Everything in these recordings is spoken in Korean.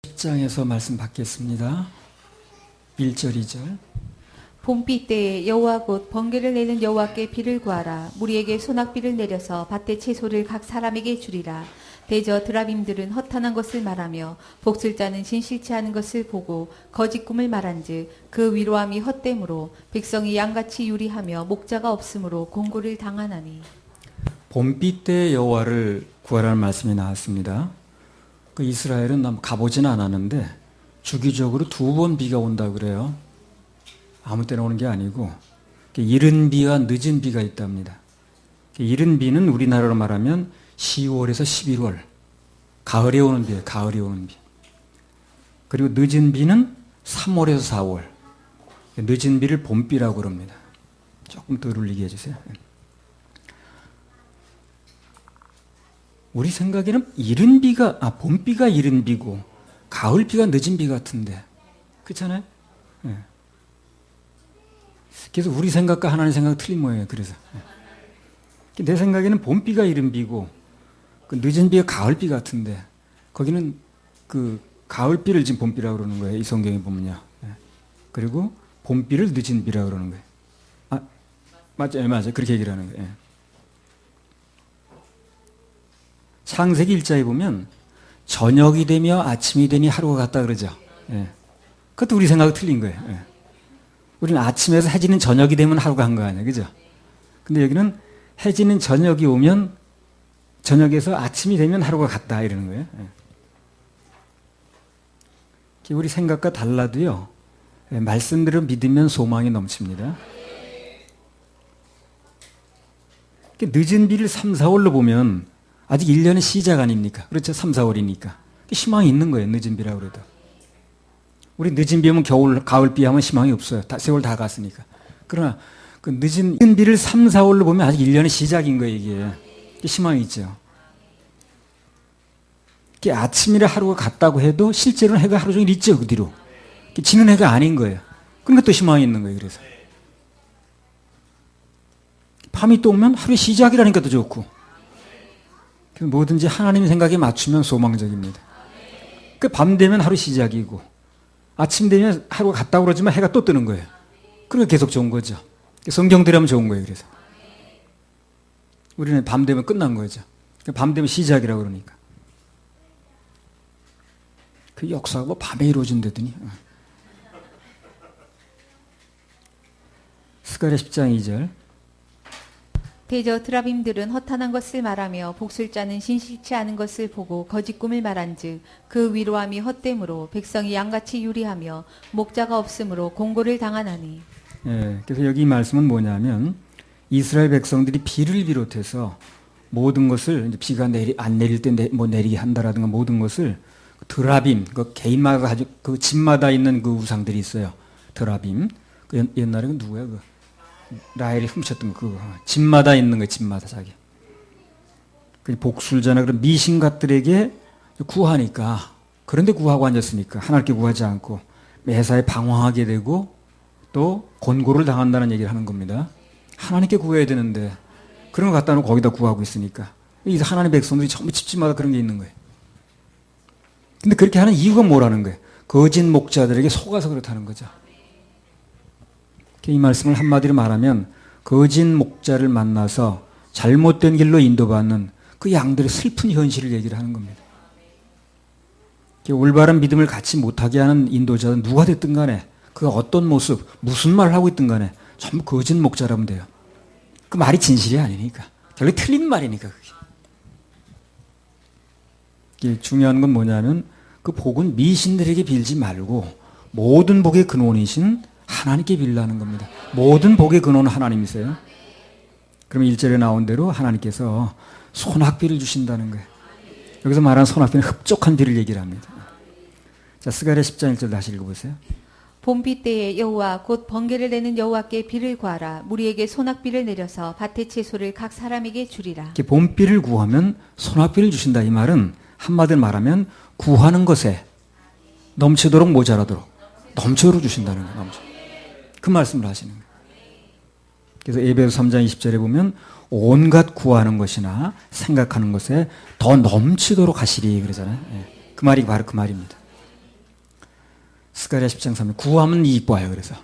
10장에서 말씀 받겠습니다. 1절, 2절. 봄비 때에 여호와 곧 번개를 내는 여호와께 비를 구하라. 무리에게 소낙비를 내려서 밭의 채소를 각 사람에게 주리라. 대저 드라빔들은 허탄한 것을 말하며 복술자는 진실치 않은 것을 보고 거짓 꿈을 말한즉 그 위로함이 헛됨으로 백성이 양같이 유리하며 목자가 없으므로 공고를 당하나니. 봄비 때 여호와를 구하라는 말씀이 나왔습니다. 그 이스라엘은 가보지는 않았는데 주기적으로 2번 비가 온다 그래요. 아무 때나 오는 게 아니고 이른 비와 늦은 비가 있답니다. 이른 비는 우리나라로 말하면 10월에서 11월 가을에 오는 비예요. 가을에 오는 비. 그리고 늦은 비는 3월에서 4월. 늦은 비를 봄비라고 그럽니다. 조금 더 울리게 해주세요. 우리 생각에는 이른 비가 봄비가 이른 비고 가을 비가 늦은 비 같은데 그렇잖아요? 네. 그래서 우리 생각과 하나님 생각 틀린 모양이에요. 그래서 내 생각에는 봄비가 이른 비고 그 늦은 비가 가을 비 같은데 거기는 그 가을 비를 지금 봄비라고 그러는 거예요. 이 성경에 보면요. 네. 그리고 봄비를 늦은 비라고 그러는 거예요. 맞아요. 그렇게 얘기를 하는 거예요. 네. 창세기 1장에 보면 저녁이 되며 아침이 되니 하루가 같다 그러죠. 예. 그것도 우리 생각이 틀린 거예요. 예. 우리는 아침에서 해지는 저녁이 되면 하루가 한 거 아니에요. 그죠? 근데 여기는 해지는 저녁이 오면 저녁에서 아침이 되면 하루가 같다 이러는 거예요. 예. 우리 생각과 달라도요. 예, 말씀대로 믿으면 소망이 넘칩니다. 늦은 비를 3, 4월로 보면 아직 1년의 시작 아닙니까? 그렇죠? 3, 4월이니까. 희망이 있는 거예요. 늦은 비라고 그래도. 우리 늦은 비 하면 겨울, 가을 비 하면 희망이 없어요. 세월 다 갔으니까. 그러나 그 늦은 비를 3, 4월로 보면 아직 1년의 시작인 거예요. 이게 희망이 있죠. 이게 아침이라 하루가 같다고 해도 실제로는 해가 하루 종일 있죠. 그 뒤로. 지는 해가 아닌 거예요. 그러니까 또 희망이 있는 거예요. 그래서. 밤이 또 오면 하루의 시작이라니까 더 좋고. 뭐든지 하나님 생각에 맞추면 소망적입니다. 그 밤 되면 하루 시작이고 아침 되면 하루가 같다고 그러지만 해가 또 뜨는 거예요. 그러니까 계속 좋은 거죠. 성경대로 하면 좋은 거예요. 그래서 우리는 밤 되면 끝난 거죠. 밤 되면 시작이라고 그러니까. 그 역사가 뭐 밤에 이루어진다더니. 스가랴 10장 2절. 대저 드라빔들은 허탄한 것을 말하며 복술자는 진실치 않은 것을 보고 거짓 꿈을 말한즉 그 위로함이 헛됨으로 백성이 양같이 유리하며 목자가 없으므로 공고를 당하나니. 예, 그래서 여기 이 말씀은 뭐냐면 이스라엘 백성들이 비를 비롯해서 모든 것을 이제 비가 안 내릴 때 뭐 내리게 한다라든가 모든 것을 드라빔, 그 개인마다 아주 그 집마다 있는 그 우상들이 있어요. 드라빔. 그 옛날에 그 누구야 그? 라헬이 훔쳤던 그 집마다 있는 거 집마다 자기. 그 복술자나 그런 미신갓들에게 구하니까 그런데 구하고 앉았으니까 하나님께 구하지 않고 매사에 방황하게 되고 또 권고를 당한다는 얘기를 하는 겁니다. 하나님께 구해야 되는데 그런 거 갖다 놓고 거기다 구하고 있으니까 이 하나님의 백성들이 전부 집집마다 그런 게 있는 거예요. 근데 그렇게 하는 이유가 뭐라는 거예요? 거짓 목자들에게 속아서 그렇다는 거죠. 이 말씀을 한마디로 말하면 거짓 목자를 만나서 잘못된 길로 인도받는 그 양들의 슬픈 현실을 얘기를 하는 겁니다. 올바른 믿음을 갖지 못하게 하는 인도자는 누가 됐든 간에 그가 어떤 모습, 무슨 말을 하고 있든 간에 전부 거짓 목자라면 돼요. 그 말이 진실이 아니니까. 결국 틀린 말이니까 그게. 중요한 건 뭐냐면 그 복은 미신들에게 빌지 말고 모든 복의 근원이신 하나님께 빌라는 겁니다. 모든 복의 근원은 하나님이세요. 그러면 1절에 나온 대로 하나님께서 소낙비를 주신다는 거예요. 여기서 말하는 소낙비는 흡족한 비를 얘기를 합니다. 자, 스가랴 10장 1절 다시 읽어보세요. 봄비 때에 여호와 곧 번개를 내는 여호와께 비를 구하라. 무리에게 소낙비를 내려서 밭의 채소를 각 사람에게 주리라. 봄비를 구하면 소낙비를 주신다. 이 말은 한마디로 말하면 구하는 것에 넘치도록 모자라도록 넘쳐로 주신다는 거예요. 넘쳐. 그 말씀을 하시는 거예요. 그래서 에베소 3장 20절에 보면 온갖 구하는 것이나 생각하는 것에 더 넘치도록 하시리 그러잖아요. 그 말이 바로 그 말입니다. 스가랴 10장 3절. 구하면 이익 봐요. 그래서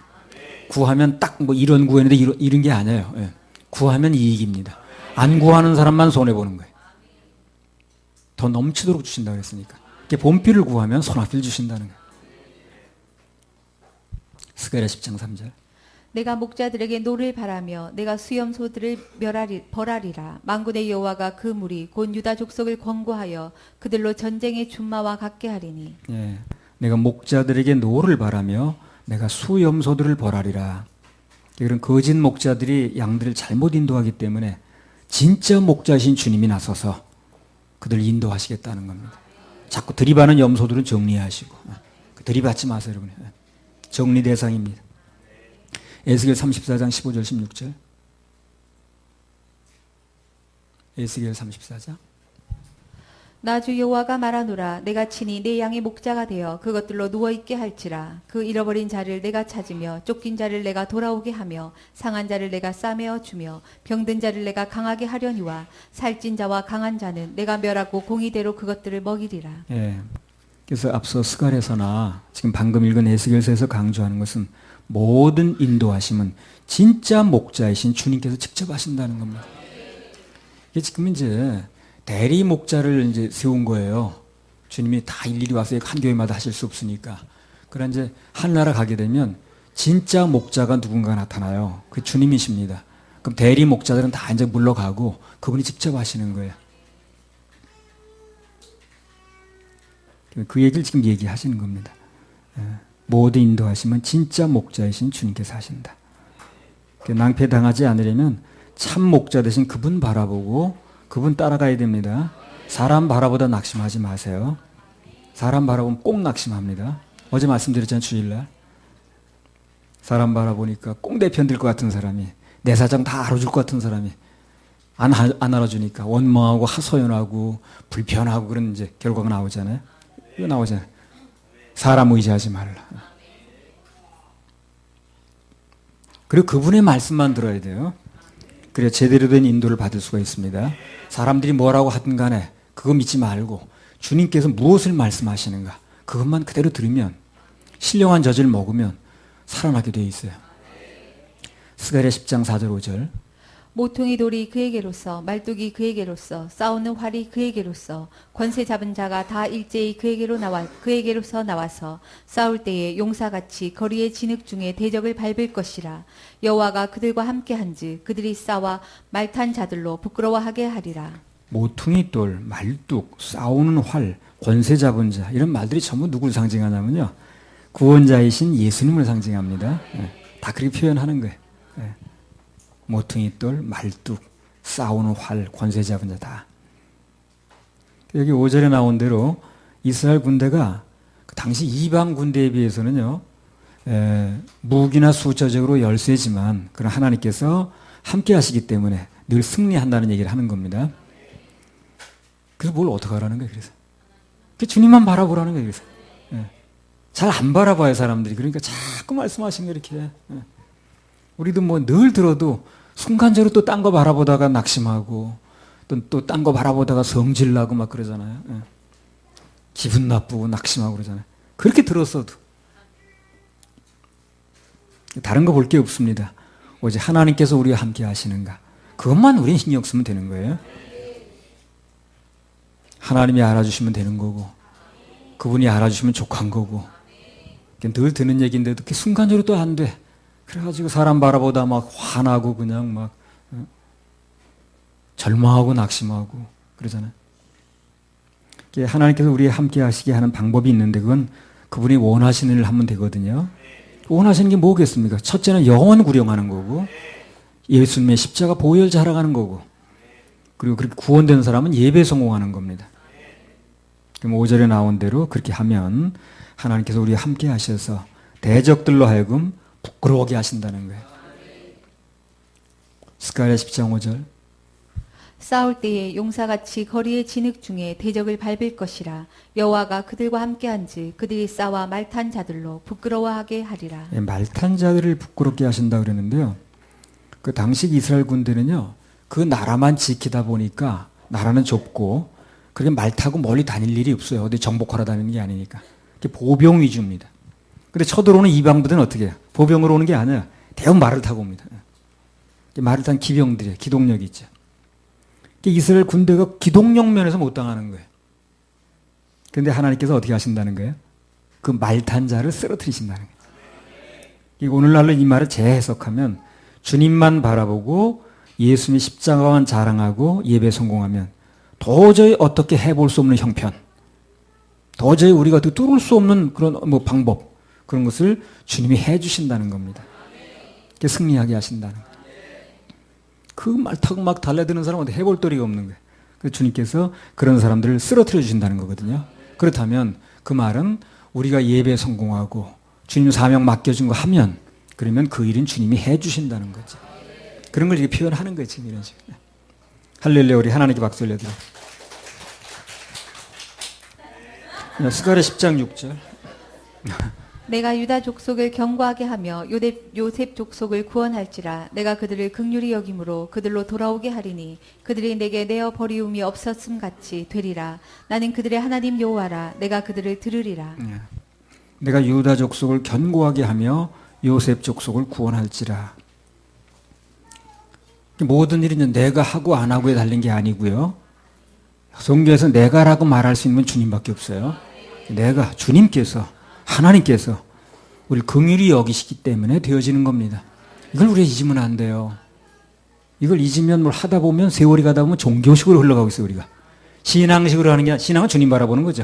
구하면 딱 뭐 이런 구했는데 이런 게 아니에요. 예. 구하면 이익입니다. 안 구하는 사람만 손해 보는 거예요. 더 넘치도록 주신다 그랬으니까. 본필을 구하면 손아필 주신다는 거예요. 스가랴 10장 3절. 내가 목자들에게 노를 바라며 내가 수염소들을 벌하리라. 만군의 여호와가 그 무리 곧 유다 족속을 권고하여 그들로 전쟁의 준마와 같게 하리니. 예, 내가 목자들에게 노를 바라며 내가 수염소들을 벌하리라. 그런 거짓 목자들이 양들을 잘못 인도하기 때문에 진짜 목자신 주님이 나서서 그들을 인도하시겠다는 겁니다. 자꾸 들이받는 염소들은 정리하시고, 들이받지 마세요, 여러분. 정리 대상입니다. 에스겔 34장 15절 16절. 에스겔 34장. 나 주 여호와가 말하노라. 내가 친히 내 양의 목자가 되어 그것들로 누워있게 할지라. 그 잃어버린 자를 내가 찾으며 쫓긴 자를 내가 돌아오게 하며 상한 자를 내가 싸매어 주며 병든 자를 내가 강하게 하려니와 살찐 자와 강한 자는 내가 멸하고 공의대로 그것들을 먹이리라. 예. 그래서 앞서 스가랴서나 지금 방금 읽은 에스겔서에서 강조하는 것은 모든 인도하심은 진짜 목자이신 주님께서 직접 하신다는 겁니다. 이게 지금 이제 대리 목자를 이제 세운 거예요. 주님이 다 일일이 와서 한 교회마다 하실 수 없으니까. 그러나 이제 한 나라 가게 되면 진짜 목자가 누군가 나타나요. 그 주님이십니다. 그럼 대리 목자들은 다 이제 물러가고 그분이 직접 하시는 거예요. 그 얘기를 지금 얘기하시는 겁니다. 모든 인도하시면 진짜 목자이신 주님께서 하신다. 낭패당하지 않으려면 참 목자 되신 그분 바라보고 그분 따라가야 됩니다. 사람 바라보다 낙심하지 마세요. 사람 바라보면 꼭 낙심합니다. 어제 말씀드렸잖아요, 주일날. 사람 바라보니까 꼭 내 편 들 것 같은 사람이, 내 사정 다 알아줄 것 같은 사람이 안 알아주니까 원망하고 하소연하고 불편하고 그런 이제 결과가 나오잖아요. 이거 나오잖아요. 사람 의지하지 말라. 그리고 그분의 말씀만 들어야 돼요. 그래야 제대로 된 인도를 받을 수가 있습니다. 사람들이 뭐라고 하든 간에 그거 믿지 말고 주님께서 무엇을 말씀하시는가 그것만 그대로 들으면 신령한 젖을 먹으면 살아나게 되어 있어요. 스가랴 10장 4절 5절. 모퉁이 돌이 그에게로서 말뚝이 그에게로서 싸우는 활이 그에게로서 권세 잡은 자가 다 일제히 그에게로서 나와서 싸울 때에 용사같이 거리의 진흙 중에 대적을 밟을 것이라. 여호와가 그들과 함께한즉 그들이 싸워 말탄 자들로 부끄러워하게 하리라. 모퉁이 돌, 말뚝, 싸우는 활, 권세 잡은 자 이런 말들이 전부 누구를 상징하냐면요. 구원자이신 예수님을 상징합니다. 다 그렇게 표현하는 거예요. 모퉁이 돌, 말뚝, 싸우는 활, 권세 잡은 자다. 여기 5절에 나온 대로 이스라엘 군대가 그 당시 이방 군대에 비해서는요, 무기나 숫자적으로 열세지만 그런 하나님께서 함께 하시기 때문에 늘 승리한다는 얘기를 하는 겁니다. 그래서 뭘 어떻게 하라는 거예요, 그래서. 주님만 바라보라는 거예요, 그래서. 잘 안 바라봐요, 사람들이. 그러니까 자꾸 말씀하시는 거 이렇게. 우리도 뭐 늘 들어도 순간적으로 또 딴 거 바라보다가 낙심하고 또 딴 거 바라보다가 성질나고 막 그러잖아요. 기분 나쁘고 낙심하고 그러잖아요. 그렇게 들었어도 다른 거 볼 게 없습니다. 오직 하나님께서 우리와 함께 하시는가 그것만 우리는 신경 쓰면 되는 거예요. 하나님이 알아주시면 되는 거고 그분이 알아주시면 족한 거고 늘 듣는 얘기인데도 그게 순간적으로 또 안 돼. 그래가지고 사람 바라보다 막 화나고 그냥 막 절망하고 낙심하고 그러잖아요. 하나님께서 우리와 함께 하시게 하는 방법이 있는데 그건 그분이 원하시는 일을 하면 되거든요. 원하시는 게 뭐겠습니까? 첫째는 영혼 구령하는 거고 예수님의 십자가 보혈 자랑하는 거고 그리고 그렇게 구원된 사람은 예배 성공하는 겁니다. 그럼 5절에 나온 대로 그렇게 하면 하나님께서 우리와 함께 하셔서 대적들로 하여금 부끄러워하게 하신다는 거예요. 스가랴 10장 5절. 싸울 때에 용사같이 거리의 진흙 중에 대적을 밟을 것이라. 여호와가 그들과 함께한즉 그들이 싸워 말탄 자들로 부끄러워하게 하리라. 예, 말탄 자들을 부끄럽게 하신다 그랬는데요. 그 당시 이스라엘 군대는요. 그 나라만 지키다 보니까 나라는 좁고 그렇게 말 타고 멀리 다닐 일이 없어요. 어디 정복하러 다니는 게 아니니까. 보병 위주입니다. 근데 쳐들어오는 이방 부대는 어떻게 해요? 보병으로 오는 게 아니라 대형 말을 타고 옵니다. 말을 탄 기병들이에요. 기동력이 있죠. 이스라엘 군대가 기동력 면에서 못 당하는 거예요. 그런데 하나님께서 어떻게 하신다는 거예요? 그 말탄 자를 쓰러뜨리신다는 거예요. 오늘날로 이 말을 재해석하면 주님만 바라보고 예수님의 십자가만 자랑하고 예배 성공하면 도저히 어떻게 해볼 수 없는 형편, 도저히 우리가 뚫을 수 없는 그런 방법, 그런 것을 주님이 해주신다는 겁니다. 승리하게 하신다는 거예요. 그 말 타고 막 달려드는 사람한테 해볼 도리가 없는 거예요. 그래서 주님께서 그런 사람들을 쓰러뜨려 주신다는 거거든요. 그렇다면 그 말은 우리가 예배 성공하고 주님 사명 맡겨준 거 하면 그러면 그 일은 주님이 해주신다는 거죠. 그런 걸 이렇게 표현하는 거예요. 지금 이런 식으로. 할렐루야. 우리 하나님께 박수 올려드려요. 스가랴 10장 6절. 내가 유다 족속을 견고하게 하며 요셉 족속을 구원할지라. 내가 그들을 긍휼히 여김으로 그들로 돌아오게 하리니 그들이 내게 내어 버리움이 없었음 같이 되리라. 나는 그들의 하나님 여호와라. 내가 그들을 들으리라. 내가 유다 족속을 견고하게 하며 요셉 족속을 구원할지라. 모든 일은 내가 하고 안 하고에 달린 게 아니고요. 성경에서 내가라고 말할 수 있는 건 주님밖에 없어요. 내가, 주님께서, 하나님께서 우리를 긍휼히 여기시기 때문에 되어지는 겁니다. 이걸 우리가 잊으면 안 돼요. 이걸 잊으면 뭘 하다 보면 세월이 가다 보면 종교식으로 흘러가고 있어요. 우리가 신앙식으로 하는 게 아니라 신앙은 주님 바라보는 거죠.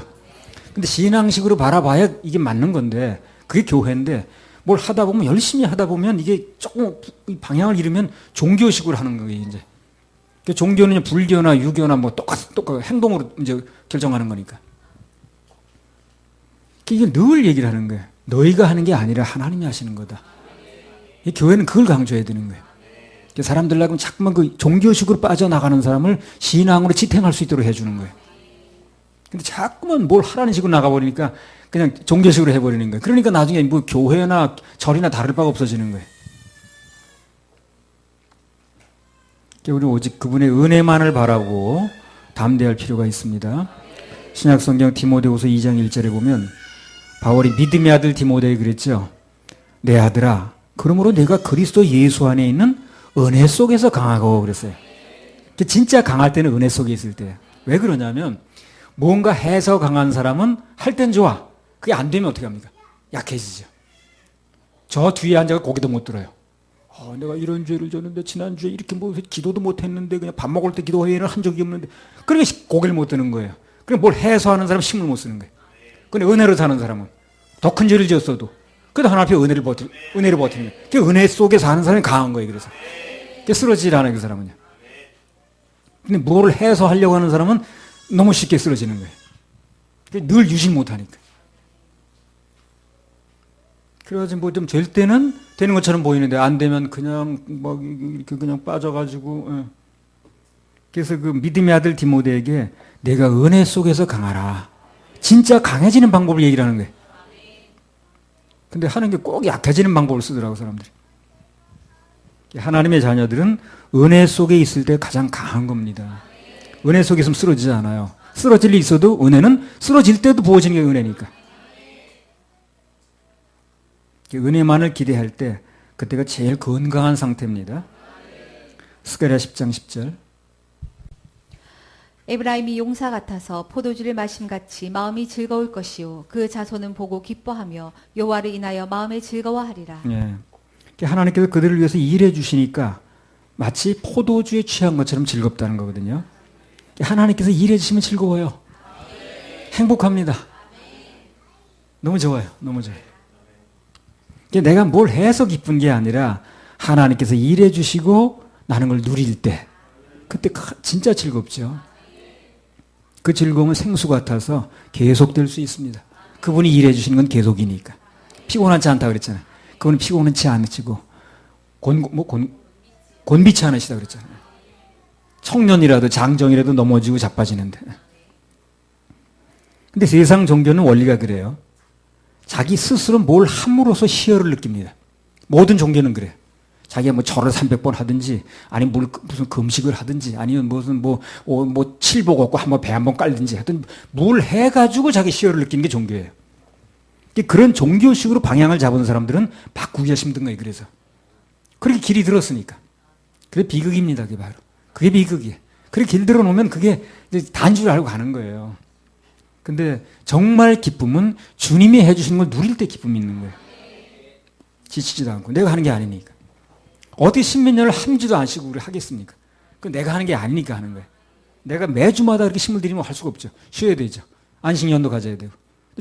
근데 신앙식으로 바라봐야 이게 맞는 건데 그게 교회인데 뭘 하다 보면 열심히 하다 보면 이게 조금 방향을 잃으면 종교식으로 하는 거예요. 이제 종교는 불교나 유교나 똑같 행동으로 이제 결정하는 거니까. 이게 늘 얘기를 하는 거예요. 너희가 하는 게 아니라 하나님이 하시는 거다. 이 교회는 그걸 강조해야 되는 거예요. 사람들하고는 자꾸만 그 종교식으로 빠져나가는 사람을 신앙으로 지탱할 수 있도록 해주는 거예요. 근데 자꾸만 뭘 하라는 식으로 나가버리니까 그냥 종교식으로 해버리는 거예요. 그러니까 나중에 뭐 교회나 절이나 다를 바가 없어지는 거예요. 우리 오직 그분의 은혜만을 바라고 담대할 필요가 있습니다. 신약성경 디모데후서 2장 1절에 보면 바울이 믿음의 아들 디모데에게 그랬죠. 내 아들아, 그러므로 내가 그리스도 예수 안에 있는 은혜 속에서 강하고 그랬어요. 진짜 강할 때는 은혜 속에 있을 때예요. 왜 그러냐면 뭔가 해서 강한 사람은 할 땐 좋아. 그게 안 되면 어떻게 합니까? 약해지죠. 저 뒤에 앉아서 고개도 못 들어요. 내가 이런 죄를 졌는데 지난주에 이렇게 기도도 못 했는데 그냥 밥 먹을 때 기도회의를 한 적이 없는데 그러니까 고개를 못 드는 거예요. 그럼 뭘 해소하는 사람은 힘을 못 쓰는 거예요. 근데 은혜로 사는 사람은 더 큰 죄를 지었어도 그래도 하나님 앞에 은혜를 버티는 거예요. 그 은혜 속에 사는 사람이 강한 거예요. 그래서 쓰러지질 않아요. 그 사람은요. 근데 뭐를 해소하려고 하는 사람은 너무 쉽게 쓰러지는 거예요. 늘 유지 못하니까. 그래가지고 뭐 좀 될 때는 되는 것처럼 보이는데 안 되면 그냥 막 이렇게 그냥 빠져가지고. 그래서 그 믿음의 아들 디모데에게 내가 은혜 속에서 강하라. 진짜 강해지는 방법을 얘기를 하는 거예요. 근데 하는 게 꼭 약해지는 방법을 쓰더라고 사람들이. 하나님의 자녀들은 은혜 속에 있을 때 가장 강한 겁니다. 은혜 속에 있으면 쓰러지지 않아요. 쓰러질 일 있어도 은혜는 쓰러질 때도 부어지는 게 은혜니까. 은혜만을 기대할 때 그때가 제일 건강한 상태입니다. 스가랴 10장 10절. 에브라임이 용사 같아서 포도주를 마심같이 마음이 즐거울 것이요 그 자손은 보고 기뻐하며 여호와를 인하여 마음에 즐거워하리라. 하나님께서 그들을 위해서 일해 주시니까 마치 포도주에 취한 것처럼 즐겁다는 거거든요. 하나님께서 일해 주시면 즐거워요. 행복합니다. 너무 좋아요. 너무 좋아요. 내가 뭘 해서 기쁜 게 아니라 하나님께서 일해 주시고 나는 걸 누릴 때 그때 진짜 즐겁죠. 그 즐거움은 생수 같아서 계속될 수 있습니다. 그분이 일해 주시는 건 계속이니까. 피곤하지 않다고 그랬잖아요. 그분은 피곤하지 않으시고 곤비치 않으시다 그랬잖아요. 청년이라도 장정이라도 넘어지고 자빠지는데. 근데 세상 종교는 원리가 그래요. 자기 스스로 뭘 함으로써 희열을 느낍니다. 모든 종교는 그래요. 자기가 뭐 절을 300번 하든지, 아니면 무슨 금식을 하든지, 아니면 무슨 칠복 얻고 한번 배 한번 깔든지 하여튼 뭘 해가지고 자기 희열을 느끼는 게 종교예요. 그런 종교식으로 방향을 잡은 사람들은 바꾸기가 힘든 거예요. 그래서 그렇게 길이 들었으니까. 그게 비극입니다. 그게 바로. 그게 비극이에요. 그렇게 길 들어놓으면 그게 단줄 알고 가는 거예요. 근데 정말 기쁨은 주님이 해주시는 걸 누릴 때 기쁨이 있는 거예요. 지치지도 않고. 내가 하는 게 아니니까. 어떻게 십몇 년을 함지도 않으시고 우리 하겠습니까? 그 내가 하는 게 아니니까 하는 거예요. 내가 매주마다 그렇게 힘을 들이면 할 수가 없죠. 쉬어야 되죠. 안식년도 가져야 되고.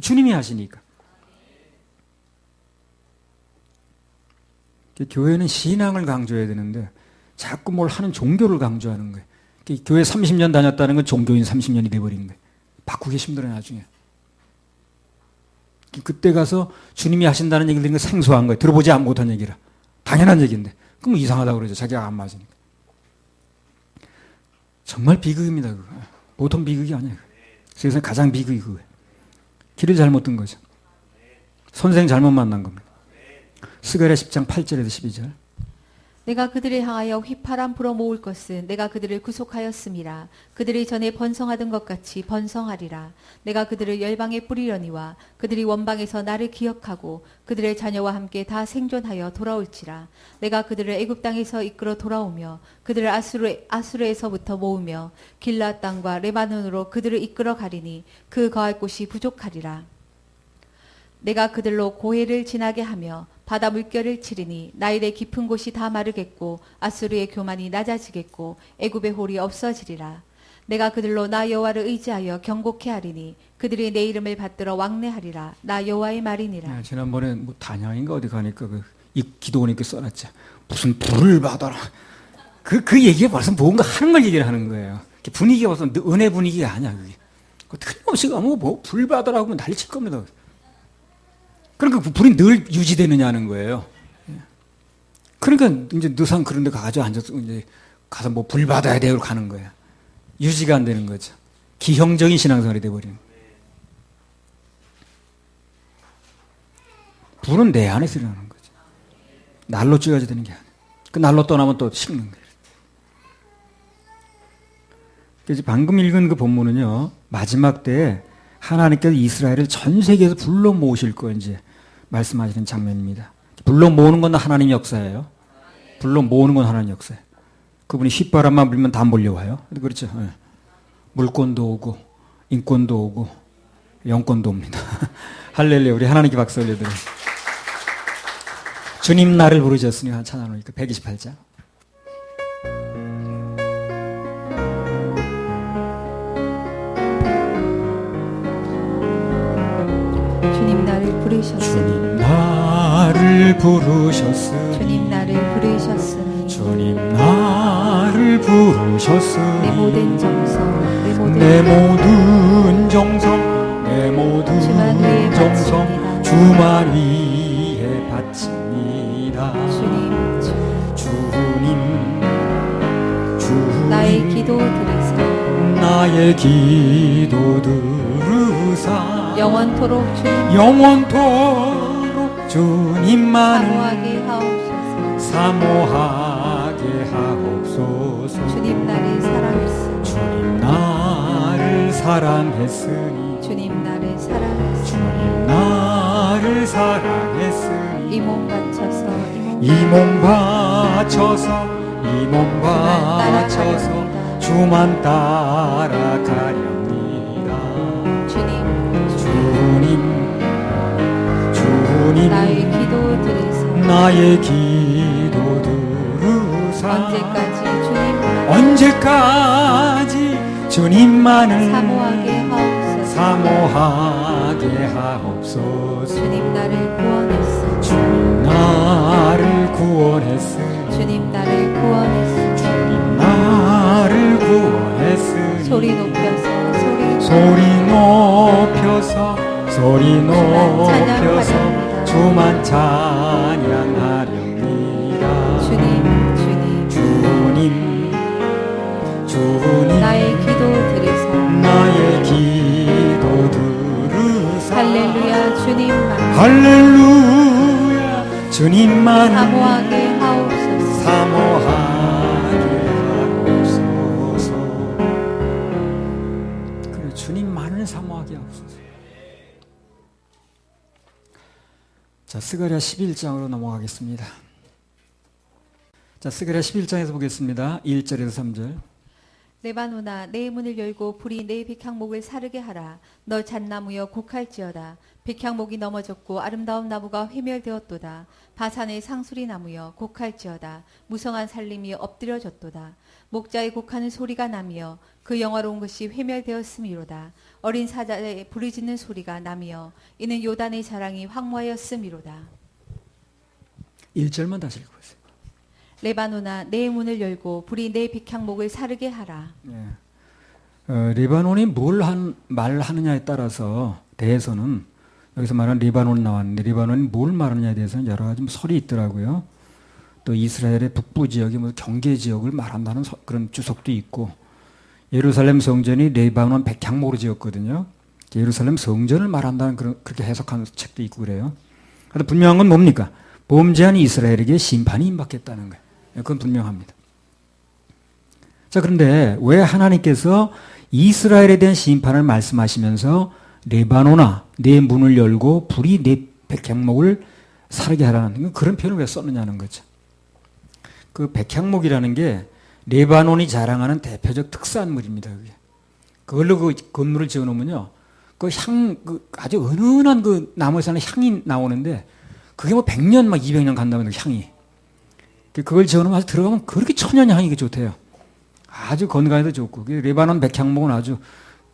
주님이 하시니까. 교회는 신앙을 강조해야 되는데 자꾸 뭘 하는 종교를 강조하는 거예요. 교회 30년 다녔다는 건 종교인 30년이 돼버린 거예요. 바꾸기 힘들어요, 나중에. 그때 가서 주님이 하신다는 얘기를 들으니까 생소한 거예요. 들어보지 못한 얘기라. 당연한 얘기인데. 그럼 이상하다고 그러죠. 자기가 안 맞으니까. 정말 비극입니다, 그거. 보통 비극이 아니에요. 세상에 가장 비극이 그거예요. 길을 잘못 든 거죠. 선생 잘못 만난 겁니다. 스가랴 10장 8절에서 12절. 내가 그들을 향하여 휘파람 불어 모을 것은 내가 그들을 구속하였음이라. 그들이 전에 번성하던 것 같이 번성하리라. 내가 그들을 열방에 뿌리려니와 그들이 원방에서 나를 기억하고 그들의 자녀와 함께 다 생존하여 돌아올지라. 내가 그들을 애굽 땅에서 이끌어 돌아오며 그들을 아수르에서부터 모으며 길라 땅과 레바논으로 그들을 이끌어 가리니 그 거할 곳이 부족하리라. 내가 그들로 고해를 지나게 하며 바다 물결을 치리니 나일의 깊은 곳이 다 마르겠고 아수르의 교만이 낮아지겠고 애굽의 홀이 없어지리라. 내가 그들로 나 여호와를 의지하여 경고케 하리니 그들이 내 이름을 받들어 왕래하리라. 나 여호와의 말이니라. 네, 지난번에 뭐 단양인가 어디 가니까 이 기도원님께 써놨죠. 무슨 불을 받아라. 그 얘기가 벌써 뭔가 하는 걸 얘기를 하는 거예요. 분위기가 벌써 은혜 분위기가 아니야. 그게. 틀림없이 뭐 불 받아라 하면 난리 칠 겁니다. 그러니까 그 불이 늘 유지되느냐는 거예요. 그러니까 이제 느상 그런 데 가가지고 앉아서 이제 가서 뭐 불 받아야 돼요. 가는 거야. 유지가 안 되는 거죠. 기형적인 신앙생활이 돼버리는 거예요. 불은 내 안에서 일어나는 거죠. 날로 쬐어야 되는 게 아니에요. 그 날로 떠나면 또 식는 거예요. 그래서 방금 읽은 그 본문은요. 마지막 때에 하나님께서 이스라엘을 전 세계에서 불러 모으실 거 이제 말씀하시는 장면입니다. 불러 모으는 건 하나님 역사예요. 불러 모으는 건 하나님 역사예요. 그분이 휘바람만 불면 다 몰려와요. 그렇죠. 네. 물권도 오고 인권도 오고 영권도 옵니다. 할렐루야. 우리 하나님께 박수 올려드려요. 주님 나를 부르셨으니 찬양을 128장. 주님 나를 부르셨으니 나를 부르셨으니 주님 나를 부르셨으니 주님 나를 부르셨으니 내 모든 정성 내 모든 정성 내 모든 주만 위에 정성 바칩니다. 주만 위에 바칩니다. 주님 나의 기도 들으사 나의 기도 들으사 영원토록 주님만을 사모하게 사모하게 하옵소서. 하옵소서. 주님 나를 사랑했으니 주님 나를 사랑했으니 주님 나를 사랑했으니 주님 나를 사랑했으니 이 몸 바쳐서 이 몸 바쳐서 주만 따라가렵니다. 주님 나의 기도 들으사 나의 기도 들으사 언제까지 주님만을 사모하게 하옵소서. 주님 나를 구원했으니 주님 나를 구원했으니 주님 나를 구원했으니 주님 나를 구원했으니 소리 높여서 주만 찬양하렵니다. 주님 나의 기도 들으사 할렐루야 주님만 사모하게 하옵소서. 그래 주님만을 사모하게 하옵소서. 자, 스가랴 11장으로 넘어가겠습니다. 자, 스가랴 11장에서 보겠습니다. 1절에서 3절. 레바논아 내 문을 열고 불이 내 백향목을 사르게 하라. 너 잣나무여 곡할지어다. 백향목이 넘어졌고 아름다운 나무가 회멸되었도다. 바산의 상수리 나무여 곡할지어다. 무성한 살림이 엎드려졌도다. 목자의 곡하는 소리가 나며 그 영화로운 것이 회멸되었음이로다. 어린 사자의 부르짖는 소리가 나며 이는 요단의 자랑이 황무하였음이로다. 1절만 다시 읽어보세요. 레바논아 내 문을 열고 불이 내 백향목을 사르게 하라. 레바논이 뭘 말하느냐에 따라서 대해서는 여기서 말하는 레바논 나왔는데 레바논이 뭘 말하느냐에 대해서는 여러 가지 설이 있더라고요. 또 이스라엘의 북부 지역이 경계 지역을 말한다는 그런 주석도 있고 예루살렘 성전이 레바논 백향목으로 지었거든요. 예루살렘 성전을 말한다는 그렇게 해석하는 책도 있고 그래요. 그런데 분명한 건 뭡니까? 범죄한 이스라엘에게 심판이 임박했다는 거예요. 그건 분명합니다. 자, 그런데 왜 하나님께서 이스라엘에 대한 심판을 말씀하시면서 레바논아 내 문을 열고 불이 내 백향목을 사르게 하라는 그런 표현을 왜 썼느냐는 거죠. 그 백향목이라는 게 레바논이 자랑하는 대표적 특산물입니다. 그게. 그걸로 그 건물을 지어놓으면요, 아주 은은한 그 나무에서는 향이 나오는데 그게 100년 200년 간다면 향이. 그걸 지어놓으면 아주 들어가면 그렇게 천연 향이 좋대요. 아주 건강에도 좋고. 레바논 백향목은 아주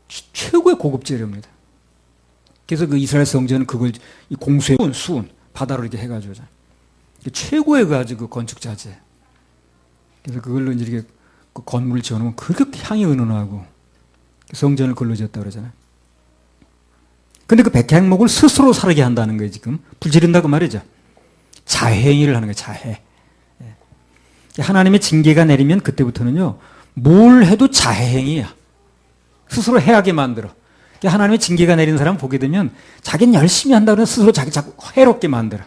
최고의 고급 재료입니다. 그래서 그 이스라엘 성전은 그걸 이 공수의 수은 바다로 이렇게 해가지고 최고의 그 건축 자재. 그래서 그걸로 이제 이렇게 그 건물을 지어놓으면 그렇게 향이 은은하고 성전을 그걸로 지었다 그러잖아요. 근데 그 백향목을 스스로 사르게 한다는 거예요, 지금. 불지른다고 말이죠. 자해행위를 하는 거예요, 자해. 하나님의 징계가 내리면 그때부터는요, 뭘 해도 자해행위야. 스스로 해하게 만들어. 하나님의 징계가 내린 사람 보게 되면 자기는 열심히 한다고 해서 스스로 자기 자꾸 해롭게 만들어.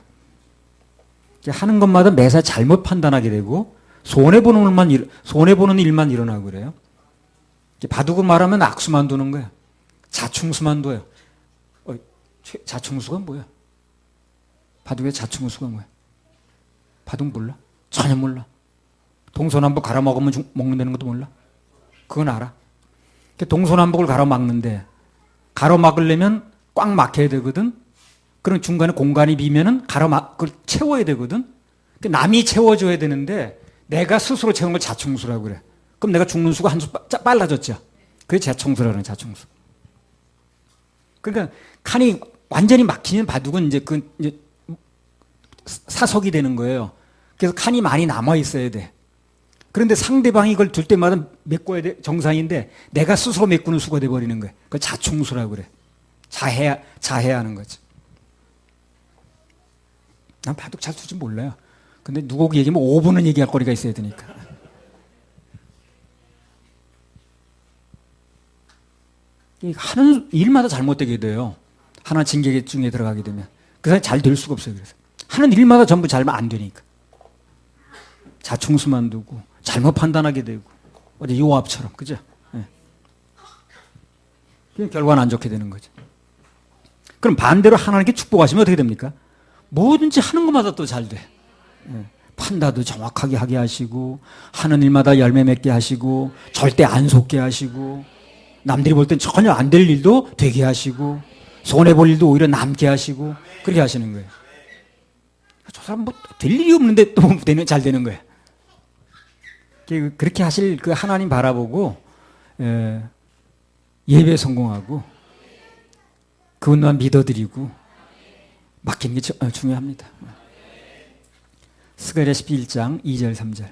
하는 것마다 매사 잘못 판단하게 되고 손해보는 일만 일어나고 그래요. 바둑을 말하면 악수만 두는 거야. 자충수만 둬요. 자충수가 뭐야? 바둑의 자충수가 뭐야? 바둑 몰라? 전혀 몰라. 동서남북 갈아먹으면 먹는다는 것도 몰라? 그건 알아. 동서남북을 가로막는데 가로막으려면 꽉 막혀야 되거든. 그럼 중간에 공간이 비면은 그걸 채워야 되거든. 남이 채워줘야 되는데 내가 스스로 채운 걸 자충수라고 그래. 그럼 내가 죽는 수가 한 수 빨라졌죠. 그게 자충수라는 자충수. 그러니까 칸이 완전히 막히면 바둑은 이제 사석이 되는 거예요. 그래서 칸이 많이 남아 있어야 돼. 그런데 상대방이 이걸 둘 때마다 메꿔야 돼. 정상인데 내가 스스로 메꾸는 수가 돼버리는 거예요. 그걸 자충수라고 그래. 자해하는 거지. 난 바둑 잘 두지 몰라요. 근데 누구 얘기하면 5분은 얘기할 거리가 있어야 되니까. 하는 일마다 잘못되게 돼요. 하나 징계 중에 들어가게 되면. 그 사람이 잘 될 수가 없어요. 그래서. 하는 일마다 전부 잘 안 되니까. 자충수만 두고, 잘못 판단하게 되고, 어제 요압처럼, 그죠? 네. 결과는 안 좋게 되는 거죠. 그럼 반대로 하나님께 축복하시면 어떻게 됩니까? 뭐든지 하는 것마다 또 잘 돼. 네. 판단도 정확하게 하게 하시고, 하는 일마다 열매 맺게 하시고, 절대 안 속게 하시고, 남들이 볼 땐 전혀 안 될 일도 되게 하시고, 손해볼 일도 오히려 남게 하시고, 그렇게 하시는 거예요. 저 사람 될 일이 없는데 또 잘 되는 거예요. 그렇게 하실 그 하나님 바라보고, 예배 성공하고, 그분만 믿어드리고, 맡기는 게 중요합니다. 스가랴 11장 2절 3절.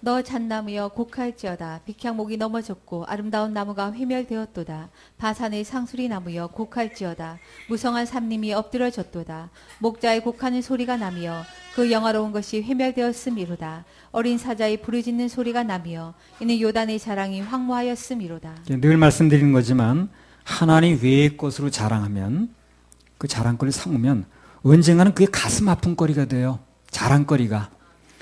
너 잣나무여 곡할지어다. 백향목이 넘어졌고 아름다운 나무가 회멸되었도다. 바산의 상수리 나무여 곡할지어다. 무성한 삼림이 엎드러졌도다. 목자의 곡하는 소리가 나며 그 영화로운 것이 회멸되었음이로다. 어린 사자의 부르짖는 소리가 나며 이는 요단의 자랑이 황무하였음이로다. 늘 말씀드리는 거지만 하나님 외의 것으로 자랑하면 그 자랑거리를 삼으면 언젠가는 그게 가슴 아픈 거리가 돼요. 자랑거리가.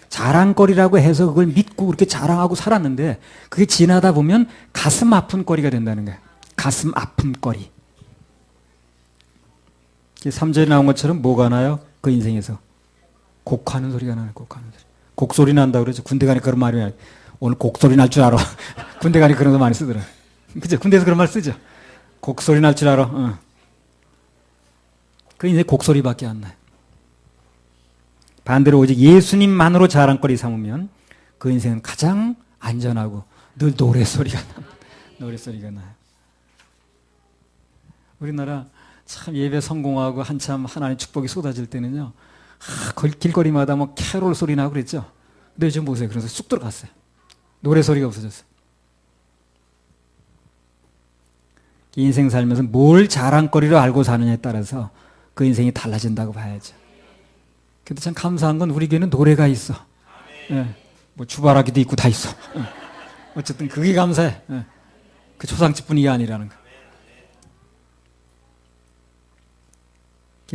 자랑거리라고 해서 그걸 믿고 그렇게 자랑하고 살았는데 그게 지나다 보면 가슴 아픈 거리가 된다는 거예요. 가슴 아픈 거리. 3절에 나온 것처럼 뭐가 나요? 그 인생에서 곡하는 소리가 나요. 곡하는 소리. 곡소리 난다고 그러죠. 군대 가니까 그런 말이 나요. 오늘 곡소리 날 줄 알아. 군대 가니까 그런 거 많이 쓰더라. 그죠? 군대에서 그런 말 쓰죠. 곡소리 날 줄 알아. 그 인생 곡소리밖에 안 나요. 반대로 오직 예수님만으로 자랑거리 삼으면 그 인생은 가장 안전하고 늘 노래소리가 나요. 노래소리가 나요. 우리나라 참 예배 성공하고 한참 하나님 축복이 쏟아질 때는요. 길거리마다 뭐 캐롤 소리 나고 그랬죠. 근데 요즘 보세요. 그래서 쑥 들어갔어요. 노래소리가 없어졌어요. 인생 살면서 뭘 자랑거리로 알고 사느냐에 따라서 그 인생이 달라진다고 봐야죠. 근데 참 감사한 건 우리 교회는 노래가 있어. 예. 뭐 주바라기도 있고 다 있어. 예. 어쨌든 그게 감사해. 예. 그 초상집 분위기가 아니라는 거.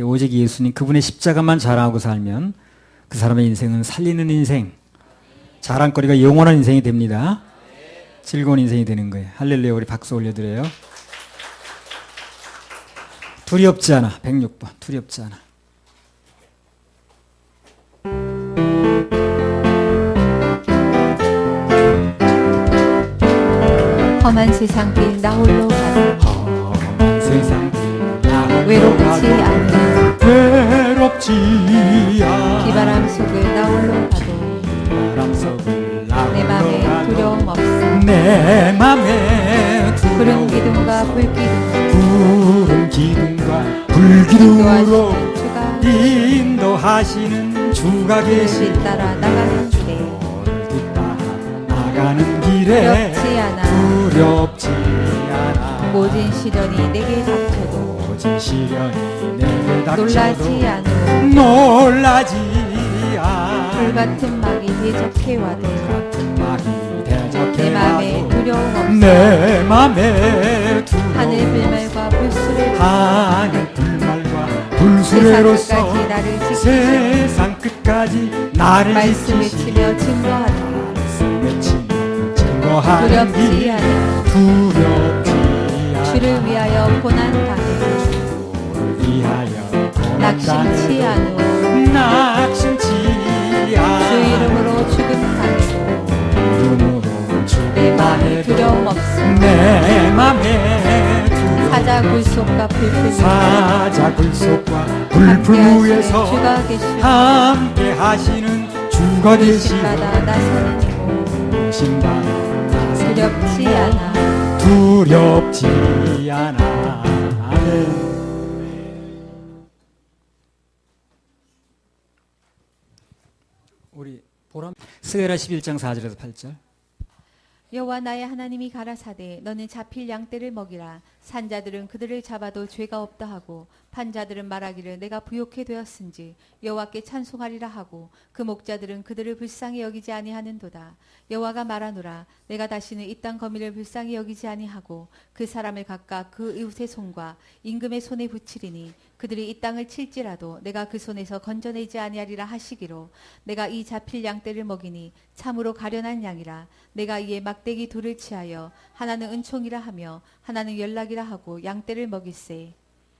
오직 예수님 그분의 십자가만 자랑하고 살면 그 사람의 인생은 살리는 인생, 자랑거리가 영원한 인생이 됩니다. 즐거운 인생이 되는 거예요. 할렐루야. 우리 박수 올려드려요. 두렵지 않아. 106번. 두렵지 않아. 험한 세상길 나 홀로 가도 험한 세상길 나 홀로 외롭지 가도 않은 외롭지 않아 비바람 속을 나 홀로 가도 바람 속을 나 내 홀로 맘에 가도 두려움 없어 내 맘에 구름 기둥과 불기둥 구름 기둥과 불기둥으로 인도하시는 주가 인도하시는 주가 계시 길 따라 나가는 길에 따라 나가는 길에 두렵지 않아 두렵지 않아 모진 시련이 내게 닥쳐도 모진 시련이 내게 닥쳐도 놀라지 않으 놀라지 않아 불같은 막이 대적해 와도 같은 막이 대적해 내 맘에 와도 두려움 없어 내 맘에 두려움 하늘 불말과 불수를 하늘 불말과 세상 불수레로서 끝까지 나를 지키시오 세상 끝까지 나를 말씀 지키시오. 외치며 증거하라 말씀 외치며 증거하는 두렵지 길 않아 두렵지 않아 주를 위하여 고난 당해 주를 위하여 고난 낙심치 당해도 않으 낙심치 않아 주 이름으로 죽음 당해도 이름으로 죽음 내 맘에 당해도 두려움 없어 내 맘에 두려움 사자 굴속과 불풀 사자 굴속과 불풀 함께하시는 위에서 주가 계시오 함께 하시는 주가 계시고 신마다 나서는 이고 신바다 두렵지 않아 두렵지 않아 아멘. 우리 보람 스가랴 11장 4절에서 8절 여호와 나의 하나님이 가라사대 너는 잡힐 양떼를 먹이라 산자들은 그들을 잡아도 죄가 없다 하고 판자들은 말하기를 내가 부욕해 되었은지 여호와께 찬송하리라 하고 그 목자들은 그들을 불쌍히 여기지 아니하는도다. 여호와가 말하노라 내가 다시는 이 땅 거민을 불쌍히 여기지 아니하고 그 사람을 각각 그 이웃의 손과 임금의 손에 붙이리니 그들이 이 땅을 칠지라도 내가 그 손에서 건져내지 아니하리라 하시기로 내가 이 잡힐 양떼를 먹이니 참으로 가련한 양이라 내가 이에 막대기 둘을 치하여 하나는 은총이라 하며 하나는 연락이라 하고 양떼를 먹일세.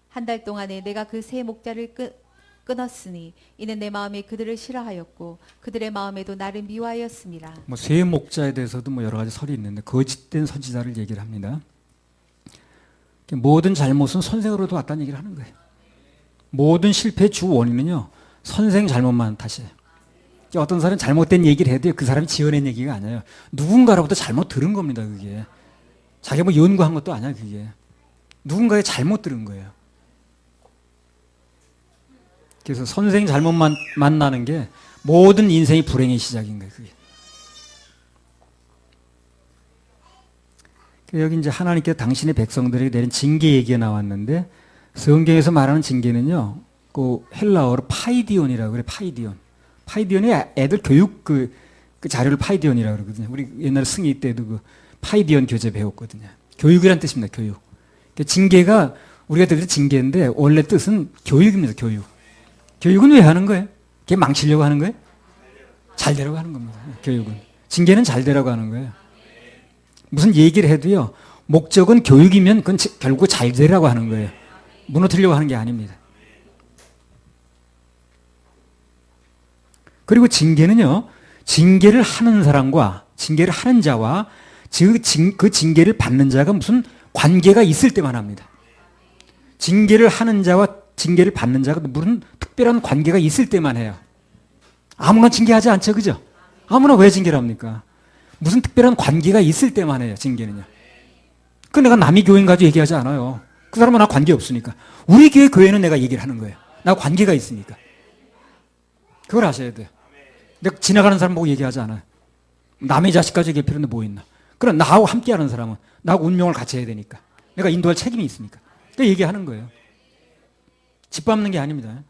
한 달 동안에 내가 그 세 목자를 끊었으니 이는 내 마음에 그들을 싫어하였고 그들의 마음에도 나를 미워하였음이라. 뭐 세 목자에 대해서도 뭐 여러 가지 설이 있는데 거짓된 선지자를 얘기를 합니다. 모든 잘못은 선생으로도 왔다는 얘기를 하는 거예요. 모든 실패의 주 원인은요 선생 잘못만 탓이에요. 어떤 사람은 잘못된 얘기를 해도 그 사람이 지어낸 얘기가 아니에요. 누군가로부터 잘못 들은 겁니다. 그게 자기가 뭐 연구한 것도 아니야. 그게 누군가의 잘못 들은 거예요. 그래서 선생 잘못만 만나는 게 모든 인생의 불행의 시작인 거예요. 그게. 여기 이제 하나님께서 당신의 백성들에게 내린 징계 얘기가 나왔는데 성경에서 말하는 징계는요, 그 헬라어로 파이디온이라고 그래. 파이디온이 애들 교육 그 자료를 파이디온이라고 그러거든요. 우리 옛날에 승희 때도 그 파이디온 교재 배웠거든요. 교육이란 뜻입니다. 교육. 징계가 우리가 들은 징계인데 원래 뜻은 교육입니다. 교육. 교육은 왜 하는 거예요? 걔 망치려고 하는 거예요? 잘 되라고 하는 겁니다. 교육은. 징계는 잘 되라고 하는 거예요. 무슨 얘기를 해도요, 목적은 교육이면 그건 결국 잘 되라고 하는 거예요. 무너뜨리려고 하는 게 아닙니다. 그리고 징계는요, 징계를 하는 사람과 징계를 하는 자와 그 징계를 받는 자가 무슨 관계가 있을 때만 합니다. 징계를 하는 자와 징계를 받는 자가 무슨 특별한 관계가 있을 때만 해요. 아무나 징계하지 않죠, 그죠? 아무나 왜 징계를 합니까? 무슨 특별한 관계가 있을 때만 해요, 징계는요. 그 내가 남의 교인 가지고 얘기하지 않아요. 그 사람은 나 관계 없으니까. 우리 교회 교회는 내가 얘기를 하는 거예요. 나 관계가 있으니까. 그걸 아셔야 돼요. 내가 지나가는 사람 보고 얘기하지 않아요. 남의 자식까지 얘기할 필요는 뭐 있나. 그럼 나하고 함께하는 사람은 나하고 운명을 같이 해야 되니까. 내가 인도할 책임이 있으니까. 그러니까 얘기하는 거예요. 짓밟는 게 아닙니다.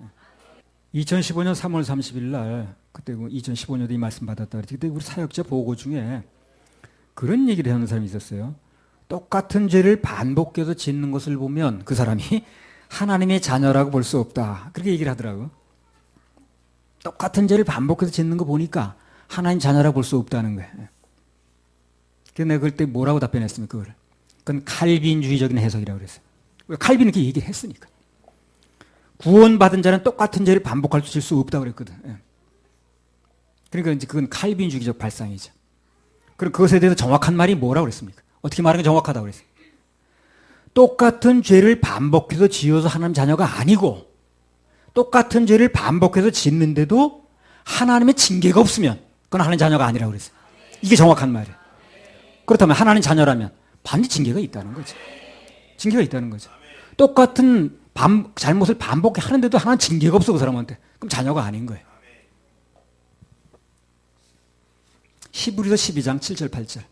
2015년 3월 30일 날 그때 2015년도 이 말씀 받았다 그랬지. 그때 우리 사역자 보고 중에 그런 얘기를 하는 사람이 있었어요. 똑같은 죄를 반복해서 짓는 것을 보면 그 사람이 하나님의 자녀라고 볼 수 없다. 그렇게 얘기를 하더라고요. 똑같은 죄를 반복해서 짓는 거 보니까 하나님 자녀라고 볼 수 없다는 거예요. 그래서 내가 그때 뭐라고 답변했습니까? 그걸. 그건 칼빈주의적인 해석이라고 그랬어요. 왜 칼빈은 이렇게 얘기를 했으니까. 구원받은 자는 똑같은 죄를 반복할 수 없다고 그랬거든. 그러니까 이제 그건 칼빈주의적 발상이죠. 그럼 그것에 대해서 정확한 말이 뭐라고 그랬습니까? 어떻게 말하는 게 정확하다고 그랬어요? 똑같은 죄를 반복해서 지어서 하나님 자녀가 아니고 똑같은 죄를 반복해서 짓는데도 하나님의 징계가 없으면 그건 하나님 자녀가 아니라고 그랬어요. 이게 정확한 말이에요. 그렇다면 하나님 자녀라면 반드시 징계가 있다는 거죠. 징계가 있다는 거죠. 똑같은 잘못을 반복해 하는데도 하나님 징계가 없어 그 사람한테. 그럼 자녀가 아닌 거예요. 히브리서 12장 7절 8절.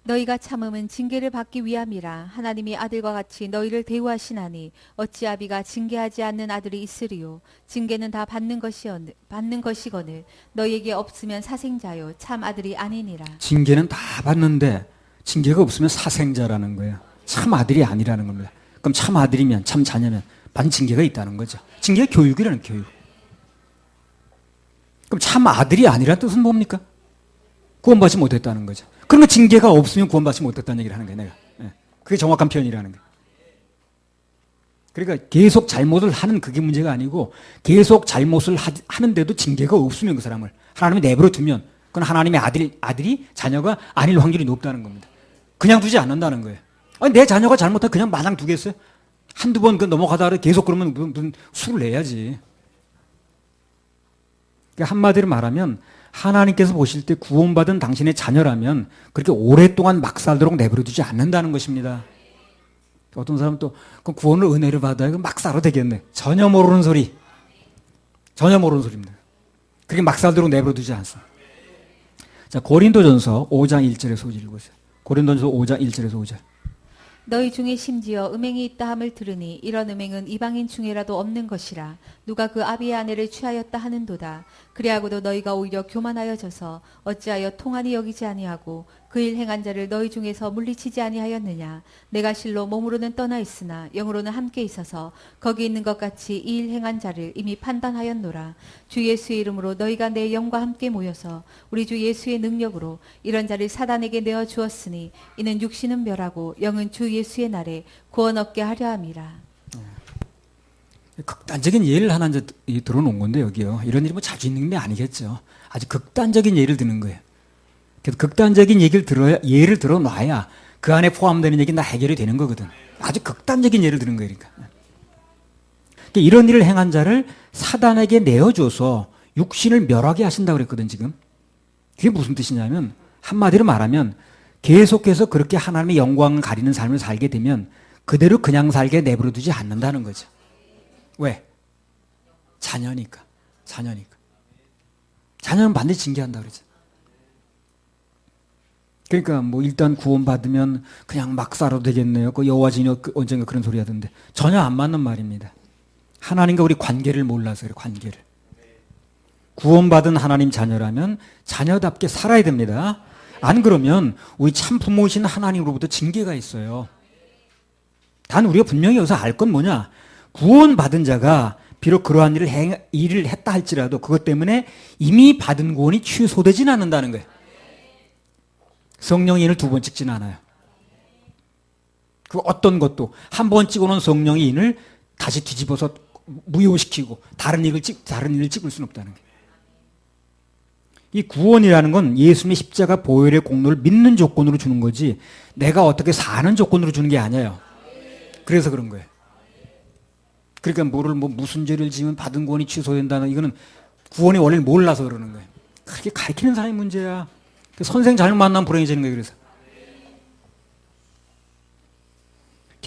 너희가 참음은 징계를 받기 위함이라. 하나님이 아들과 같이 너희를 대우하시나니 어찌 아비가 징계하지 않는 아들이 있으리요. 징계는 다 받는 것이거늘 너희에게 없으면 사생자요 참 아들이 아니니라. 징계는 다 받는데 징계가 없으면 사생자라는 거예요. 참 아들이 아니라는 겁니다. 그럼 참 아들이면 참 자녀면 받는 징계가 있다는 거죠. 징계가 교육이라는 교육. 그럼 참 아들이 아니라는 뜻은 뭡니까? 구원받지 못했다는 거죠. 그러면 징계가 없으면 구원받지 못했다는 얘기를 하는 거예요, 내가. 그게 정확한 표현이라는 거예요. 그러니까 계속 잘못을 하는 그게 문제가 아니고 계속 잘못을 하는데도 징계가 없으면 그 사람을 하나님이 내버려 두면 그건 하나님의 아들이 자녀가 아닐 확률이 높다는 겁니다. 그냥 두지 않는다는 거예요. 아니, 내 자녀가 잘못하면 그냥 마냥 두겠어요? 한두 번 넘어가다가 계속 그러면 무슨 수를 내야지. 그러니까 한마디로 말하면 하나님께서 보실 때 구원받은 당신의 자녀라면 그렇게 오랫동안 막 살도록 내버려두지 않는다는 것입니다. 어떤 사람은 또 구원을 은혜를 받아야 막 살아도 되겠네. 전혀 모르는 소리. 전혀 모르는 소리입니다. 그렇게 막 살도록 내버려두지 않습니다. 자, 고린도전서 5장 1절에서 5절 읽으세요. 고린도전서 5장 1절에서 5절. 너희 중에 심지어 음행이 있다 함을 들으니 이런 음행은 이방인 중에라도 없는 것이라. 누가 그 아비의 아내를 취하였다 하는도다. 그리하고도 너희가 오히려 교만하여져서 어찌하여 통한이 여기지 아니하고 그 일 행한 자를 너희 중에서 물리치지 아니하였느냐. 내가 실로 몸으로는 떠나 있으나 영으로는 함께 있어서 거기 있는 것 같이 이 일 행한 자를 이미 판단하였노라. 주 예수의 이름으로 너희가 내 영과 함께 모여서 우리 주 예수의 능력으로 이런 자를 사단에게 내어 주었으니 이는 육신은 멸하고 영은 주 예수의 날에 구원 얻게 하려 함이라. 극단적인 예를 하나 이제 들어놓은 건데 여기요. 이런 일이 뭐 자주 있는 게 아니겠죠. 아주 극단적인 예를 드는 거예요. 그래서 극단적인 예를 들어놔야 그 안에 포함되는 얘기는 다 해결이 되는 거거든. 아주 극단적인 예를 드는 거예요. 그러니까 이런 일을 행한 자를 사단에게 내어줘서 육신을 멸하게 하신다고 그랬거든 지금. 그게 무슨 뜻이냐면 한마디로 말하면 계속해서 그렇게 하나님의 영광을 가리는 삶을 살게 되면 그대로 그냥 살게 내버려두지 않는다는 거죠. 왜? 자녀니까. 자녀는 반드시 징계한다 그러죠. 그러니까 뭐 일단 구원받으면 그냥 막 살아도 되겠네요. 그 여호와 지녀 언젠가 그런 소리 하던데 전혀 안 맞는 말입니다. 하나님과 우리 관계를 몰라서 그래요. 관계를. 구원받은 하나님 자녀라면 자녀답게 살아야 됩니다. 안 그러면 우리 참 부모이신 하나님으로부터 징계가 있어요. 단 우리가 분명히 여기서 알 건 뭐냐. 구원받은 자가 비록 그러한 일을 했다 할지라도 그것 때문에 이미 받은 구원이 취소되진 않는다는 거예요. 성령의 인을 두 번 찍진 않아요. 그 어떤 것도 한 번 찍어놓은 성령의 인을 다시 뒤집어서 무효시키고 다른 일을 찍을 수는 없다는 거예요. 이 구원이라는 건 예수님의 십자가 보혈의 공로를 믿는 조건으로 주는 거지 내가 어떻게 사는 조건으로 주는 게 아니에요. 그래서 그런 거예요. 그러니까 무슨 죄를 지으면 받은 구원이 취소된다는 이거는 구원의 원리를 몰라서 그러는 거예요. 그렇게 가르치는 사람이 문제야. 선생 잘못 만나면 불행해지는 거예요. 그래서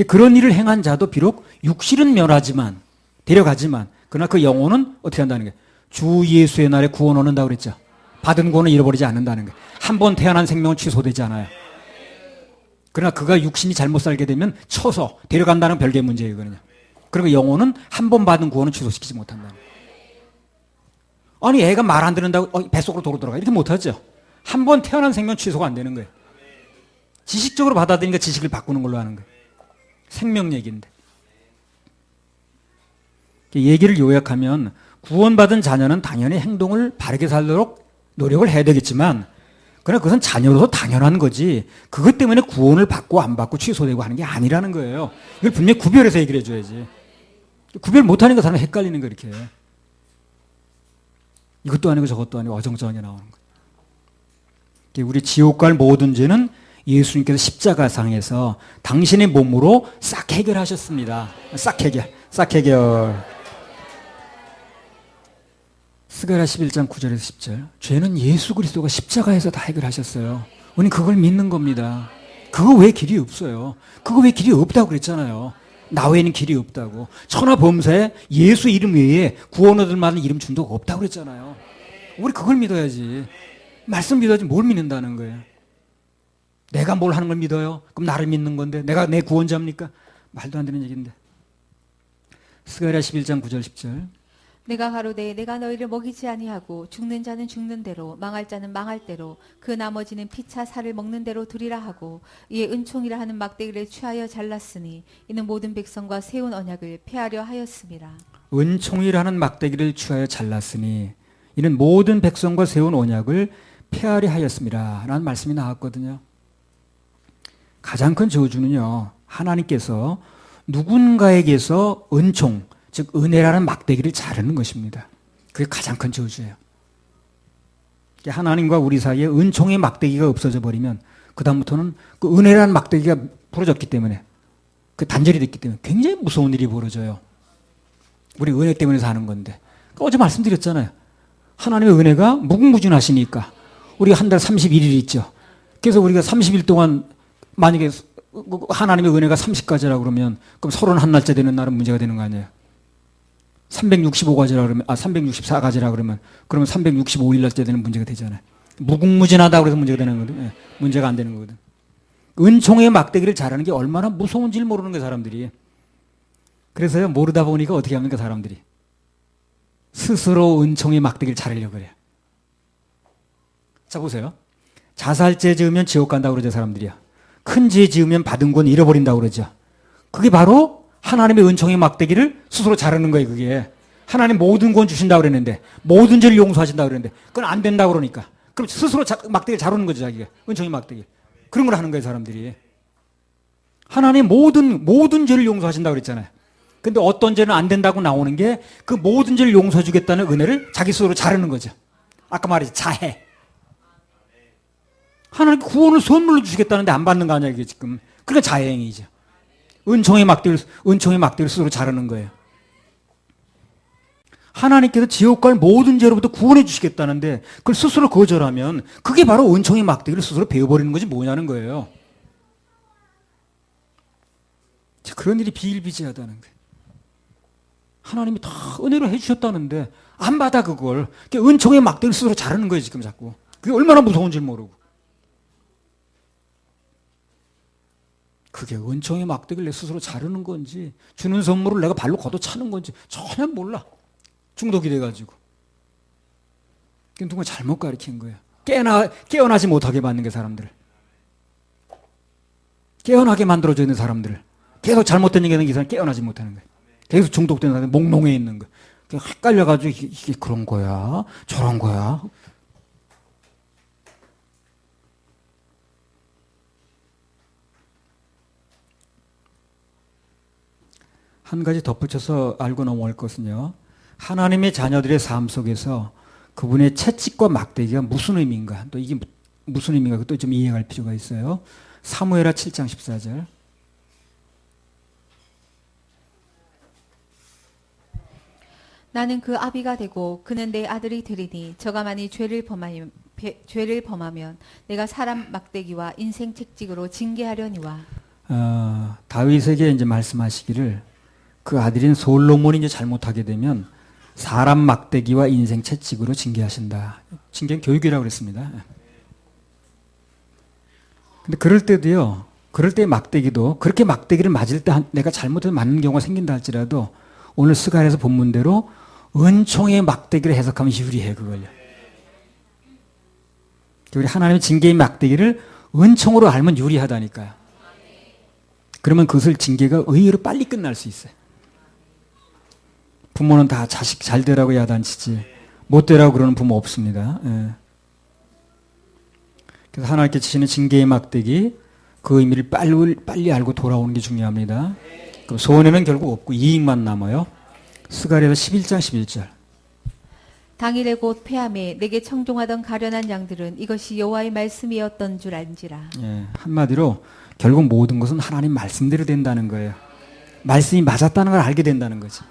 그런 일을 행한 자도 비록 육실은 면하지만 데려가지만 그러나 그 영혼은 어떻게 한다는 거예요. 주 예수의 날에 구원 얻는다고 그랬죠. 받은 구원은 잃어버리지 않는다는 거예요. 한 번 태어난 생명은 취소되지 않아요. 그러나 그가 육신이 잘못 살게 되면 쳐서 데려간다는 별개의 문제예요. 이거는요. 그리고 영혼은 한 번 받은 구원은 취소시키지 못한다는 거예요. 아니 애가 말 안 듣는다고 뱃속으로 도로 들어가 이렇게 못하죠. 한 번 태어난 생명 취소가 안 되는 거예요. 지식적으로 받아들이니까 지식을 바꾸는 걸로 하는 거예요. 생명 얘기인데. 얘기를 요약하면 구원받은 자녀는 당연히 행동을 바르게 살도록 노력을 해야 되겠지만 그러나 그것은 자녀로서 당연한 거지 그것 때문에 구원을 받고 안 받고 취소되고 하는 게 아니라는 거예요. 이걸 분명히 구별해서 얘기를 해줘야지. 구별 못하는 거 사람이 헷갈리는 거 이렇게. 이것도 아니고 저것도 아니고 어정쩡하게 나오는 거예요. 우리 지옥 갈 모든 죄는 예수님께서 십자가상에서 당신의 몸으로 싹 해결하셨습니다. 싹 해결. 스가랴 11장 9절에서 10절. 죄는 예수 그리스도가 십자가에서 다 해결하셨어요. 우리는 그걸 믿는 겁니다. 그거 왜 길이 없어요? 그거 왜 길이 없다고 그랬잖아요. 나 외에는 길이 없다고. 천하범사에 예수 이름 외에 구원 얻을 만한 이름 준 적 없다고 그랬잖아요. 우리 그걸 믿어야지. 말씀 믿어야지 뭘 믿는다는 거예요. 내가 뭘 하는 걸 믿어요? 그럼 나를 믿는 건데 내가 내 구원자입니까? 말도 안 되는 얘기인데. 스가랴 11장 9절 10절. 내가 가로되 내가 너희를 먹이지 아니하고 죽는 자는 죽는 대로 망할 자는 망할 대로 그 나머지는 피차 살을 먹는 대로 두리라 하고 이에 은총이라 하는 막대기를 취하여 잘랐으니 이는 모든 백성과 세운 언약을 폐하려 하였음이라. 은총이라는 막대기를 취하여 잘랐으니 이는 모든 백성과 세운 언약을 폐하려 하였음이라 라는 말씀이 나왔거든요. 가장 큰 저주는요. 하나님께서 누군가에게서 은총 즉 은혜라는 막대기를 자르는 것입니다. 그게 가장 큰 저주예요. 하나님과 우리 사이에 은총의 막대기가 없어져 버리면 그 다음부터는 그 은혜라는 막대기가 부러졌기 때문에 그 단절이 됐기 때문에 굉장히 무서운 일이 벌어져요. 우리 은혜 때문에 사는 건데 어제 말씀드렸잖아요. 하나님의 은혜가 무궁무진하시니까 우리가 한 달 31일 있죠. 그래서 우리가 30일 동안 만약에 하나님의 은혜가 30가지라 그러면 그럼 31날째 되는 날은 문제가 되는 거 아니에요. 365가지라 그러면 364가지라 그러면 365일 날째 되는 문제가 되잖아요. 무궁무진하다 그래서 문제가 되는 거거든. 네, 문제가 안 되는 거거든. 은총의 막대기를 자르는 게 얼마나 무서운지를 모르는 거예요, 사람들이. 그래서요, 모르다 보니까 어떻게 합니까, 사람들이? 스스로 은총의 막대기를 자르려고 그래요. 자, 보세요. 자살죄 지으면 지옥 간다고 그러죠, 사람들이야. 큰 죄 지으면 받은 건 잃어버린다고 그러죠. 그게 바로 하나님의 은총의 막대기를 스스로 자르는 거예요, 그게. 하나님 모든 건 주신다고 그랬는데, 모든 죄를 용서하신다고 그랬는데, 그건 안 된다고 그러니까. 그럼 스스로 막대기를 자르는 거죠, 자기가. 은총의 막대기. 그런 걸 하는 거예요, 사람들이. 하나님 모든 죄를 용서하신다고 그랬잖아요. 근데 어떤 죄는 안 된다고 나오는 게 그 모든 죄를 용서해 주겠다는 은혜를 자기 스스로 자르는 거죠. 아까 말했지, 자해. 하나님 구원을 선물로 주시겠다는데 안 받는 거 아니야, 이게 지금. 그러니까 자해행위죠. 은총의 막대기를 스스로 자르는 거예요. 하나님께서 지옥 갈 모든 죄로부터 구원해 주시겠다는데 그걸 스스로 거절하면 그게 바로 은총의 막대기를 스스로 베어버리는 거지 뭐냐는 거예요. 그런 일이 비일비재하다는 거예요. 하나님이 다 은혜로 해주셨다는데 안 받아 그걸. 은총의 막대기를 스스로 자르는 거예요 지금 자꾸. 그게 얼마나 무서운지 모르고. 그게 은총의 막대기를 내 스스로 자르는 건지 주는 선물을 내가 발로 걷어차는 건지 전혀 몰라. 중독이 돼가지고. 누가 잘못 가르친 거예요. 깨어나지 못하게 만든 게 사람들을. 깨어나게 만들어져 있는 사람들을. 계속 잘못된 얘기하는 이 사람 깨어나지 못하는 거예요. 계속 중독된 사람이 몽롱해 있는 거예요. 헷갈려가지고 이게 그런 거야? 저런 거야? 한 가지 덧붙여서 알고 넘어갈 것은요. 하나님의 자녀들의 삶 속에서 그분의 채찍과 막대기가 무슨 의미인가, 또 이게 무슨 의미인가, 또 좀 이해할 필요가 있어요. 사무엘하 7장 14절. 나는 그 아비가 되고 그는 내 아들이 되리니 저가 만일 죄를 범하면 내가 사람 막대기와 인생 책찍으로 징계하려니와. 다윗에게 이제 말씀하시기를 그 아들인 솔로몬이 이제 잘못하게 되면 사람 막대기와 인생 채찍으로 징계하신다. 징계는 교육이라고 그랬습니다. 근데 그럴 때도요, 그럴 때 막대기도, 그렇게 막대기를 맞을 때 내가 잘못해서 맞는 경우가 생긴다 할지라도 오늘 스가랴에서 본문대로 은총의 막대기를 해석하면 유리해, 그걸요. 우리 하나님의 징계의 막대기를 은총으로 알면 유리하다니까요. 그러면 그것을 징계가 의외로 빨리 끝날 수 있어요. 부모는 다 자식 잘 되라고 야단치지 못 되라고 그러는 부모 없습니다. 예. 그래서 하나님께 주시는 징계의 막대기, 그 의미를 빨리 알고 돌아오는 게 중요합니다. 그럼 손해는 결국 없고 이익만 남아요. 스가랴서 11장 11절. 당일에 곧 폐함에 내게 청종하던 가련한 양들은 이것이 여호와의 말씀이었던 줄 안지라. 예, 한마디로 결국 모든 것은 하나님 말씀대로 된다는 거예요. 말씀이 맞았다는 걸 알게 된다는 거지.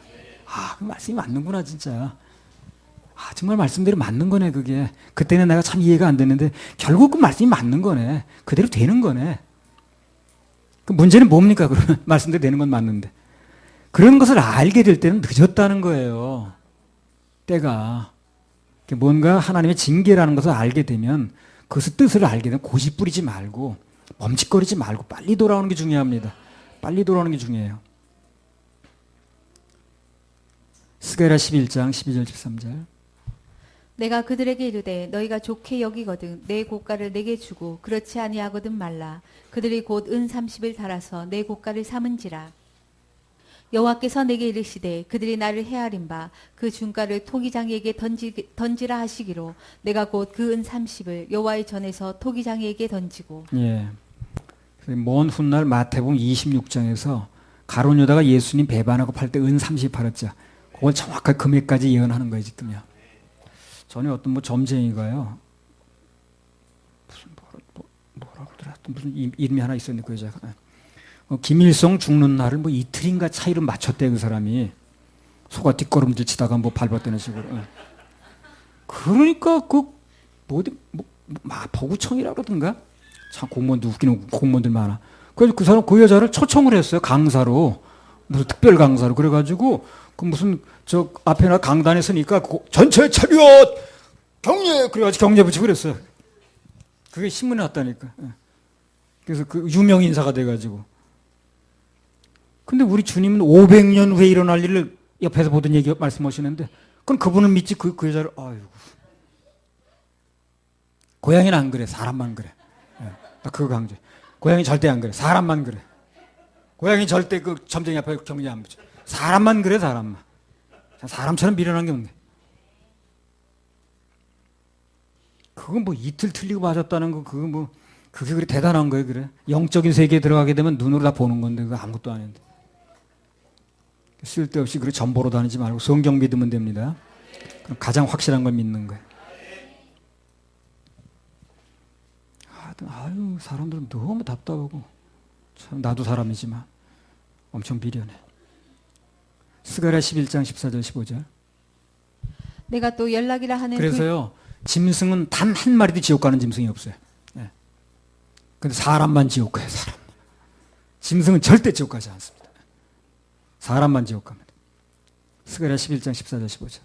아, 그 말씀이 맞는구나 진짜. 아, 정말 말씀대로 맞는 거네 그게. 그때는 내가 참 이해가 안 됐는데 결국 그 말씀이 맞는 거네. 그대로 되는 거네. 그 문제는 뭡니까? 그러면 말씀대로 되는 건 맞는데. 그런 것을 알게 될 때는 늦었다는 거예요. 때가. 뭔가 하나님의 징계라는 것을 알게 되면 그것의 뜻을 알게 되면 고집 부리지 말고 멈칫거리지 말고 빨리 돌아오는 게 중요합니다. 빨리 돌아오는 게 중요해요. 스가랴 11장 12절 13절. 내가 그들에게 이르되 너희가 좋게 여기거든 내 고가를 내게 주고 그렇지 아니하거든 말라. 그들이 곧 은 30을 달아서 내 고가를 삼은지라. 여호와께서 내게 이르시되 그들이 나를 헤아린 바 그 중가를 토기장이에게 던지라 하시기로 내가 곧 그 은 30을 여호와의 전에서 토기장이에게 던지고. 예. 먼 훗날 마태복음 26장에서 가룟 유다가 예수님 배반하고 팔 때 은 30 팔았죠. 그걸 정확하게 금액까지 예언하는 거예요 지금요. 전에 어떤 점쟁이가요. 무슨 뭐라고 하더라. 무슨 이름이 하나 있었는데 그 여자가. 김일성 죽는 날을 이틀인가 차이로 맞췄대 그 사람이. 소가 뒷걸음질 치다가 밟았다는 식으로. 그러니까 보구청이라 그러던가. 참 공무원도 웃기는 공무원들 많아. 그래서 그 사람 그 여자를 초청을 했어요 강사로. 무슨 특별 강사로. 그래가지고 그 무슨 저 앞에나 강단에 서니까 전체 차렷 경례 그래가지고 경례 붙이고 그랬어요. 그게 신문에 났다니까. 그래서 그 유명 인사가 돼가지고. 근데 우리 주님은 500년 후에 일어날 일을 옆에서 보던 얘기 말씀하시는데, 그럼 그분은 믿지 그 여자를, 아이고. 고양이는 안 그래, 사람만 그래. 나 그거 강조해. 고양이 절대 안 그래, 사람만 그래. 고양이 절대 그 점쟁이 앞에 경례 안 붙여. 사람만 그래, 사람만. 사람처럼 미련한 게 없네. 그건 이틀 틀리고 맞았다는 거, 그게 그래 대단한 거예요, 그래. 영적인 세계에 들어가게 되면 눈으로 다 보는 건데, 그거 아무것도 아닌데. 쓸데없이 그렇게 전보로 다니지 말고 성경 믿으면 됩니다. 그럼 가장 확실한 걸 믿는 거예요. 아유, 사람들은 너무 답답하고. 참, 나도 사람이지만 엄청 미련해. 스가랴 11장 14절 15절. 내가 또 연락이라 하는 그래서요, 짐승은 단 한 마리도 지옥 가는 짐승이 없어요. 네. 근데 사람만 지옥 가요, 사람. 짐승은 절대 지옥 가지 않습니다. 사람만 지옥 갑니다. 스가랴 11장 14절 15절.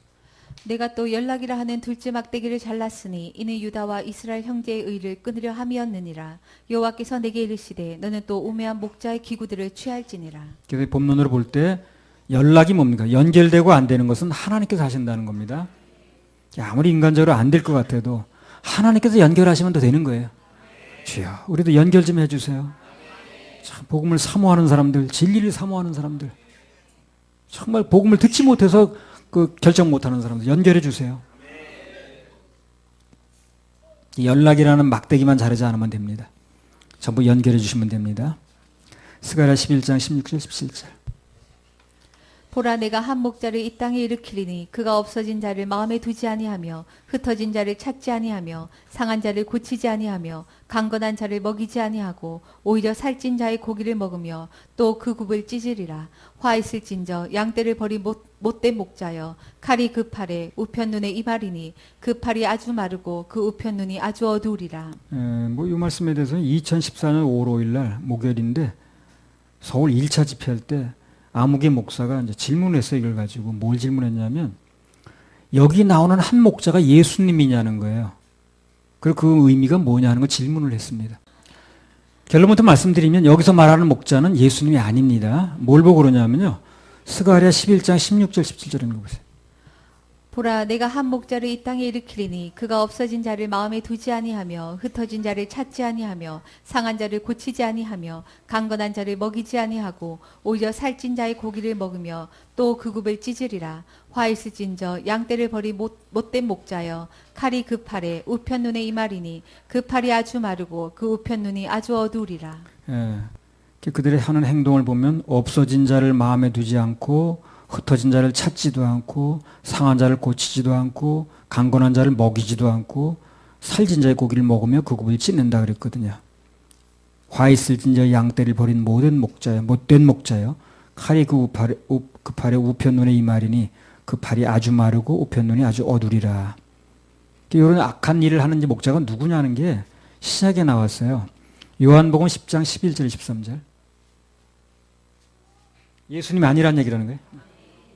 내가 또 연락이라 하는 둘째 막대기를 잘랐으니 이는 유다와 이스라엘 형제의 의를 끊으려 함이었느니라. 여호와께서 내게 이르시되 너는 또 우매한 목자의 기구들을 취할지니라. 그래서 본문으로 볼 때 연락이 뭡니까? 연결되고 안 되는 것은 하나님께서 하신다는 겁니다. 아무리 인간적으로 안 될 것 같아도 하나님께서 연결하시면 더 되는 거예요. 주여, 우리도 연결 좀 해주세요. 참 복음을 사모하는 사람들, 진리를 사모하는 사람들, 정말 복음을 듣지 못해서 결정 못하는 사람들 연결해 주세요. 연락이라는 막대기만 자르지 않으면 됩니다. 전부 연결해 주시면 됩니다. 스가랴 11장 16절 17절. 보라 내가 한 목자를 이 땅에 일으키리니 그가 없어진 자를 마음에 두지 아니하며 흩어진 자를 찾지 아니하며 상한 자를 고치지 아니하며 강건한 자를 먹이지 아니하고 오히려 살찐 자의 고기를 먹으며 또 그 굽을 찢으리라. 화 있을진저 양떼를 버린 못된 목자여 칼이 그 팔에 우편 눈에 이말이니 그 팔이 아주 마르고 그 우편 눈이 아주 어두우리라. 이 말씀에 대해서는 2014년 5월 5일 날 목요일인데 서울 1차 집회할 때 아무개 목사가 이제 질문을 했어요. 이걸 가지고 뭘 질문했냐면 여기 나오는 한 목자가 예수님이냐는 거예요. 그리고 그 의미가 뭐냐는 거 질문을 했습니다. 결론부터 말씀드리면 여기서 말하는 목자는 예수님이 아닙니다. 뭘 보고 그러냐면요. 스가랴 11장 16절 17절 있는 거 보세요. 보라 내가 한 목자를 이 땅에 일으키리니 그가 없어진 자를 마음에 두지 아니하며 흩어진 자를 찾지 아니하며 상한 자를 고치지 아니하며 강건한 자를 먹이지 아니하고 오히려 살찐 자의 고기를 먹으며 또 그 굽을 찢으리라. 화 있을진저 양떼를 버린 못된 목자여 칼이 그 팔에 우편 눈에 이말이니 그 팔이 아주 마르고 그 우편 눈이 아주 어두우리라. 그들의 하는 행동을 보면 없어진 자를 마음에 두지 않고 흩어진 자를 찾지도 않고 상한 자를 고치지도 않고 강건한 자를 먹이지도 않고 살진 자의 고기를 먹으며 그 굽을 찢는다 그랬거든요. 화 있을진저 양떼를 버린 못된 목자여 칼이 그 팔에 우편 눈에 이말이니 그 팔이 아주 마르고 우편 눈이 아주 어두리라. 이런 악한 일을 하는 목자가 누구냐는 게 신약에 나왔어요. 요한복음 10장 11절 13절. 예수님이 아니란 얘기라는 거예요.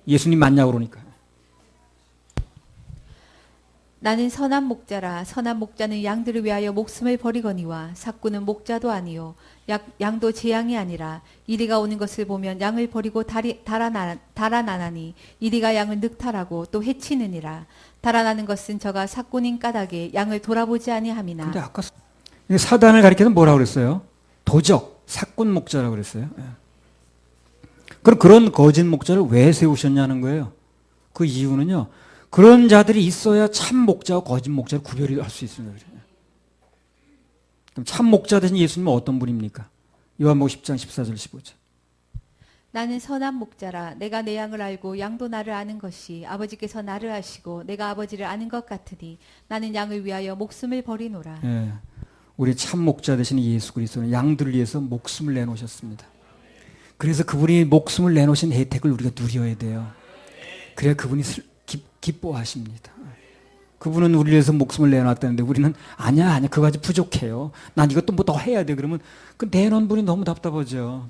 예수님 맞냐고 그러니까. 나는 선한 목자라. 선한 목자는 양들을 위하여 목숨을 버리거니와 삭구는 목자도 아니요 양도 제 양이 아니라 이리가 오는 것을 보면 양을 버리고 달아나나니 이리가 양을 늑탈하고 또 해치느니라. 달아나는 것은 저가 삭구인 까닭에 양을 돌아보지 아니함이나. 근데 아까 사단을 가리켜서 뭐라고 그랬어요? 도적, 삭군 목자라고 그랬어요. 그럼 그런 거짓 목자를 왜 세우셨냐는 거예요. 그 이유는요. 그런 자들이 있어야 참 목자와 거짓 목자를 구별이 할 수 있습니다. 그럼 참 목자 대신 예수님은 어떤 분입니까? 요한복음 10장 14절 15절. 나는 선한 목자라. 내가 내 양을 알고 양도 나를 아는 것이 아버지께서 나를 아시고 내가 아버지를 아는 것 같으니 나는 양을 위하여 목숨을 버리노라. 우리 참 목자 되신 예수 그리스도는 양들을 위해서 목숨을 내놓으셨습니다. 그래서 그분이 목숨을 내놓으신 혜택을 우리가 누려야 돼요. 그래야 그분이 기뻐하십니다. 그분은 우리를 위해서 목숨을 내놨다는데 우리는 아니야 그거 아직 부족해요. 난 이것도 뭐 더 해야 돼. 그러면 그 내놓은 분이 너무 답답하죠.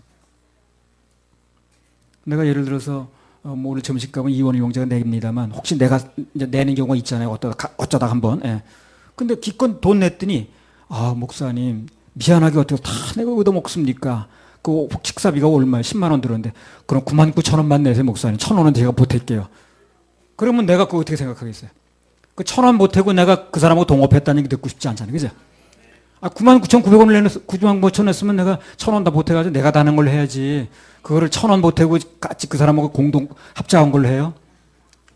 내가 예를 들어서 오늘 점심값은 이원희 용자가 냅니다만 혹시 내가 이제 내는 경우가 있잖아요. 어쩌다 한번. 근데 기껏 돈 냈더니 목사님 미안하게 어떻게 다 내가 얻어먹습니까? 그 식사비가 얼마에 10만 원 들었는데 그럼 99,000원만 내세요 목사님. 1,000원은 제가 보탤게요. 그러면 내가 그거 어떻게 생각하겠어요? 그 1,000원 보태고 내가 그 사람하고 동업했다는 얘기 듣고 싶지 않잖아요. 그죠? 99,900원을 내놨어. 99,000원 냈으면 내가 1,000원 다 보태가지고 내가 다는 걸 해야지. 그거를 1,000원 보태고 같이 그 사람하고 공동 합작한 걸로 해요?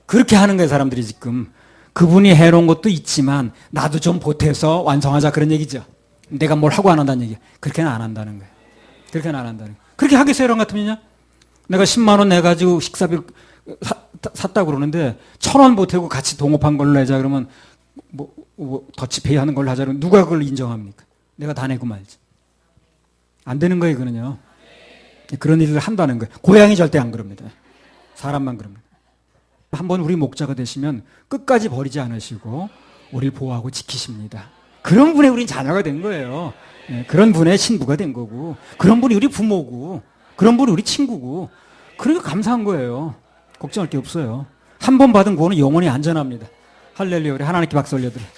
그렇게 하는 거예요, 사람들이 지금. 그분이 해놓은 것도 있지만 나도 좀 보태서 완성하자 그런 얘기죠. 내가 뭘 하고 안 한다는 얘기야. 그렇게는 안 한다는 거예요. 그렇게는 안 한다는 거예요. 그렇게 하겠어요, 여러분 같으면요? 내가 10만 원 내가지고 식사비 샀다고 그러는데 1,000원 보태고 같이 동업한 걸로 내자 그러면 더치페이 하는 걸로 하자 그러면 누가 그걸 인정합니까? 내가 다 내고 말지. 안 되는 거예요, 그거는요. 그런 일을 한다는 거예요. 고양이 절대 안 그럽니다. 사람만 그럽니다. 한번 우리 목자가 되시면 끝까지 버리지 않으시고 우리를 보호하고 지키십니다. 그런 분의 우린 자녀가 된 거예요. 그런 분의 신부가 된 거고 그런 분이 우리 부모고 그런 분이 우리 친구고 그러니까 감사한 거예요. 걱정할 게 없어요. 한 번 받은 구원은 영원히 안전합니다. 할렐루야. 우리 하나님께 박수 올려드려요.